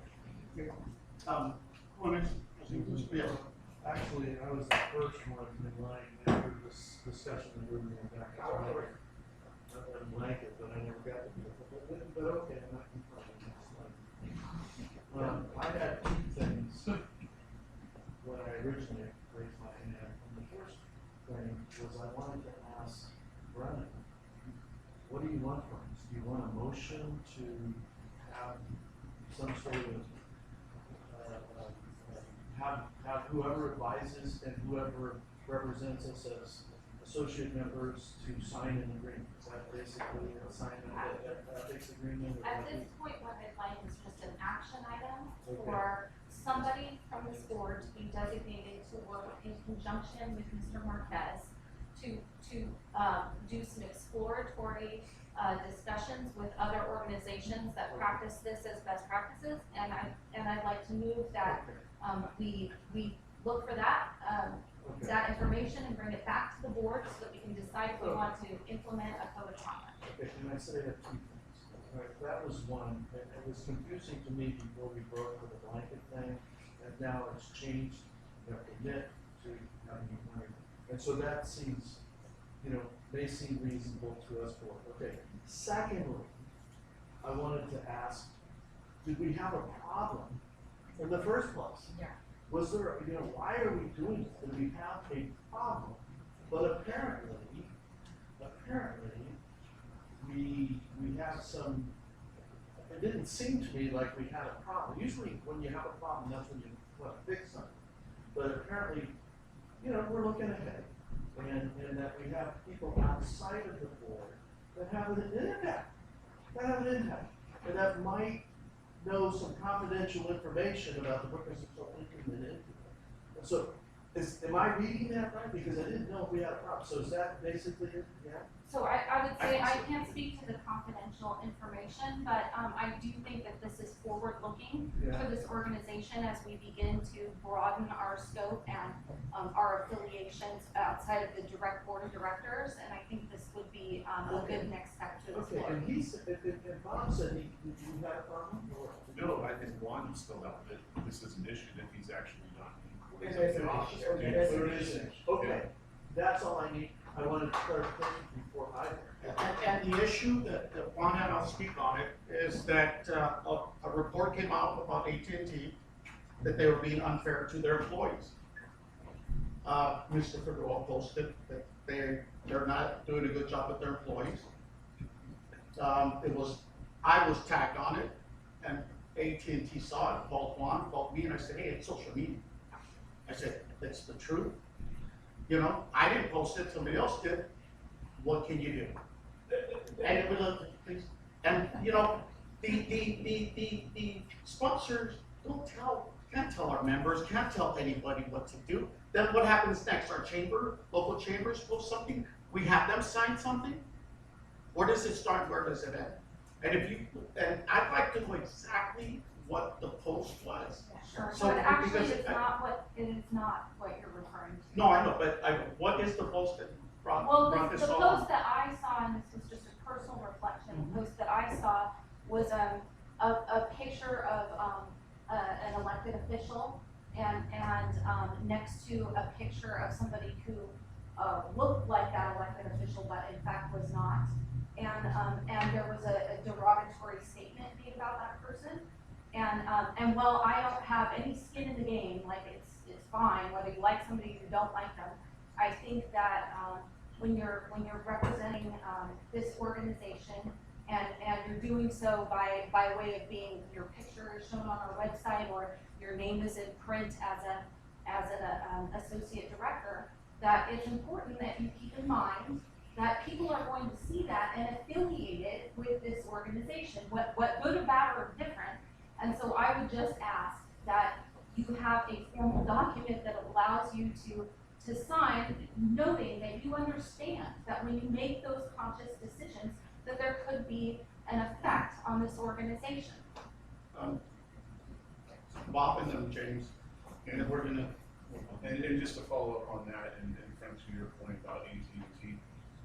Actually, I was the first one in line after this discussion and moving back. A blanket, but I never got to do it. But okay, I'm not complaining. I had two things when I originally raised my hand. And the first thing was I wanted to ask Brennan, what do you want from us? Do you want a motion to have some sort of have whoever advises and whoever represents us as associate members to sign an agreement? Is that basically a sign of ethics agreement? At this point, what I'd like is just an action item for somebody from this board to be designated to work in conjunction with Mr. Marquez to do some exploratory discussions with other organizations that practice this as best practices, and I'd like to move that we look for that information and bring it back to the board so that we can decide if we want to implement a code of conduct. Okay, and I said I had two things. Right, that was one. It was confusing to me before we broke with the blanket thing, and now it's changed. You have to commit to having money, and so that seems, may seem reasonable to us both. Okay. Secondly, I wanted to ask, did we have a problem in the first place? Yeah. Was there, why are we doing this? Did we have a problem? But apparently, we have some, it didn't seem to me like we had a problem. Usually when you have a problem, that's when you want to fix something. But apparently, we're looking ahead. And that we have people outside of the board that have an impact. And that might know some confidential information about the workers of something committed into it. And so, am I reading that right? Because I didn't know if we had a problem. So is that basically it? Yeah? So I would say I can't speak to the confidential information, but I do think that this is forward-looking for this organization as we begin to broaden our scope and our affiliations outside of the direct board of directors, and I think this would be a good next step to explore. Okay, and he said, and Bob said he had a problem? No, I think Juan still out that this is an issue that he's actually not. Okay, that's all I need. I wanted clarification before I. And the issue that Juan and I'll speak on it is that a report came out about AT&T that they were being unfair to their employees. Mr. Figueroa posted that they're not doing a good job with their employees. I was tagged on it, and AT&T saw it, called Juan, called me, and I said, hey, it's social media. I said, that's the truth. I didn't post it, somebody else did. what can you do? And it was, please, and you know, the sponsors can't tell our members, can't tell anybody what to do. Then what happens next? Our chamber, local chambers post something, we have them sign something? Where does it start, where does it end? And I'd like to know exactly what the post was. Sure, So, but actually, because it is not what you're referring to. No, I know, but what is the post that brought Well, this the on? post that I saw, and this was just a personal reflection, the post that I saw was a picture of an elected official and next to a picture of somebody who looked like that elected official, but in fact was not. And there was a derogatory statement made about that person. And while I don't have any skin in the game, like it's fine whether you like somebody or don't like them. I think that when you're representing this organization and you're doing so by way of being your picture is shown on our website or your name is in print as an associate director, that it's important that you keep in mind that people are going to see that and affiliate it with this organization, what good or bad or different. And so I would just ask that you have a formal document that allows you to sign, noting that you understand that when you make those conscious decisions, that there could be an effect on this organization. Bob and then James, and then we're gonna. And just to follow up on that, and Frank, to your point about AT&T,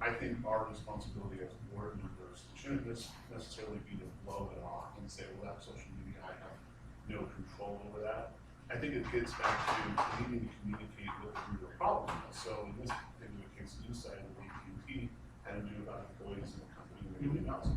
I think our responsibility as board members shouldn't necessarily be to blow it off and say, well, that's social media, I have no control over that. I think it gets back to needing to communicate with who the problem is. So in this particular case, you cited with AT&T had to do about employees in the company and everything else.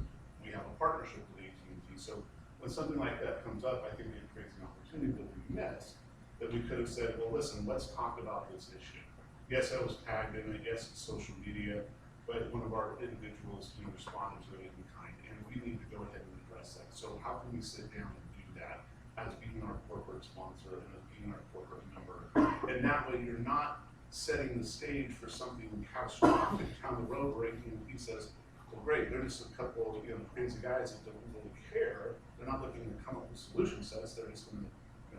We have a partnership with AT&T. So when something like that comes up, I think it creates an opportunity that we missed, that we could have said, well, listen, let's talk about this issue. Yes, I was tagged in it. Yes, it's social media, but one of our individuals responded to it in kind, and we need to go ahead and address that. So how can we sit down and do that as being our corporate sponsor and as being our corporate member? And that way you're not setting the stage for something catastrophic down the road where AT&T says, well, great, they're just a couple of crazy guys that don't really care. They're not looking to come up with solution sets. They're just going to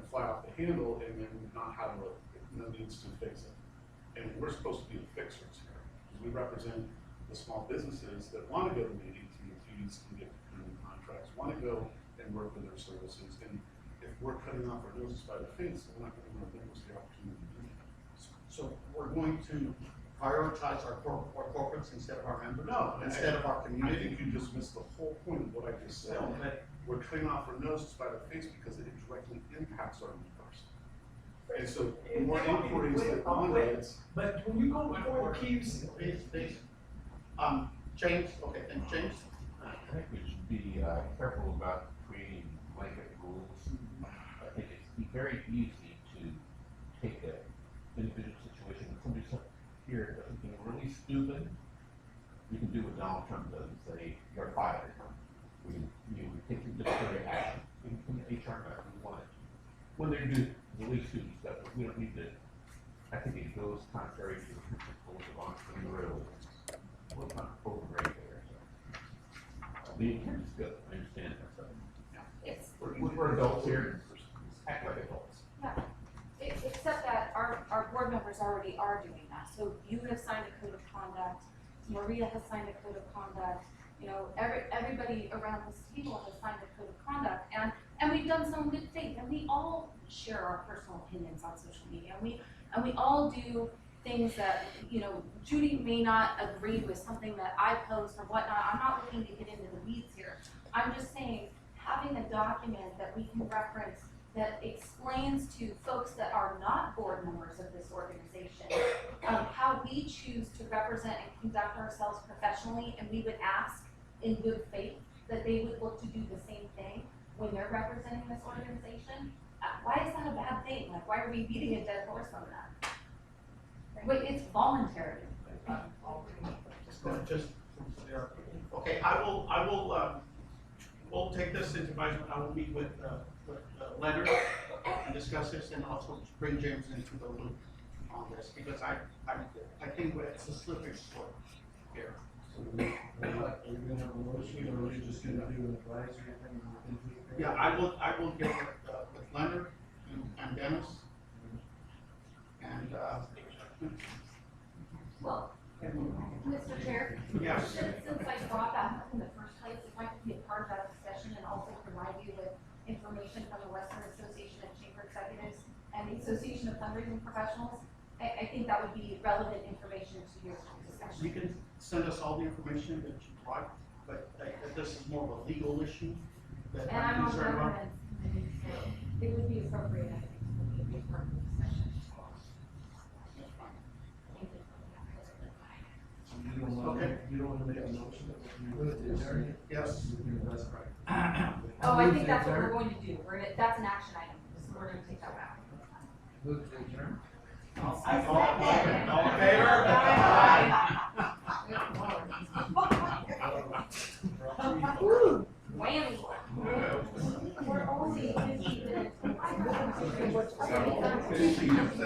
fly off the handle and then not have no needs to fix it. And we're supposed to be the fixers here, because we represent the small businesses that want to go to the AT&Ts and get contracts, want to go and work with their services. And if we're cutting off our noses by the face, we're not going to give us the opportunity to do that. So we're going to prioritize our corporates instead of our members? No, instead of our I community? think you just missed the whole point of what I just said. We're cutting off our noses by the face because it directly impacts our members. And so more inquiries that one gets. But when you go before the keys, Please. James, okay, and James? I think we should be careful about creating blanket rules. I think it's very easy to take an individual situation when somebody here does something really stupid. You can do what Donald Trump does and say, you're fired. We take some disciplinary action. We can HR back if we want it. When they do really stupid stuff, we don't need to. I think it goes contrary to the principles of entrepreneurialism. We're not overrated there. So. The intent is good. I understand that. So. It's, We're adults here. Act like adults. yeah, except that our board members already are doing that. So you have signed a code of conduct, Maria has signed a code of conduct, everybody around this table has signed a code of conduct, and we've done some good things, and we all share our personal opinions on social media, and we all do things that, Judy may not agree with something that I post or whatnot. I'm not looking to get into the weeds here. I'm just saying, having a document that we can reference that explains to folks that are not board members of this organization how we choose to represent and conduct ourselves professionally, and we would ask in good faith that they would look to do the same thing when they're representing this organization. Why is that a bad thing? Like, why are we beating a dead horse on that? Wait, it's voluntary. Okay, we'll take this into advisement. I will meet with Leonard and discuss this, and also bring James into the loop on this, because I think it's a slippery slope here. So are we gonna have a motion, or are we just gonna do an advisory thing? Yeah, I will get with Leonard and Dennis. And, Well, Mr. Chair? Yes. Since I brought that up in the first place, if I could be a part of that discussion and also provide you with information from the Western Association of Chamber Executives and the Association of Fundraising Professionals, I think that would be relevant information to your discussion. you can send us all the information that you'd like, but this is more of a legal issue that And I'm I'm on concerned about. governance committee, so it would be appropriate, I think, to be a part of the discussion. That's fine. Thank you. You don't wanna make a motion that you adjourn? Yes. That's right. Oh, I think that's what we're going to do. That's an action item, so we're gonna take that out. Move to adjourn. All in favor? Whammy. We're only 15 minutes. So, 15 minutes,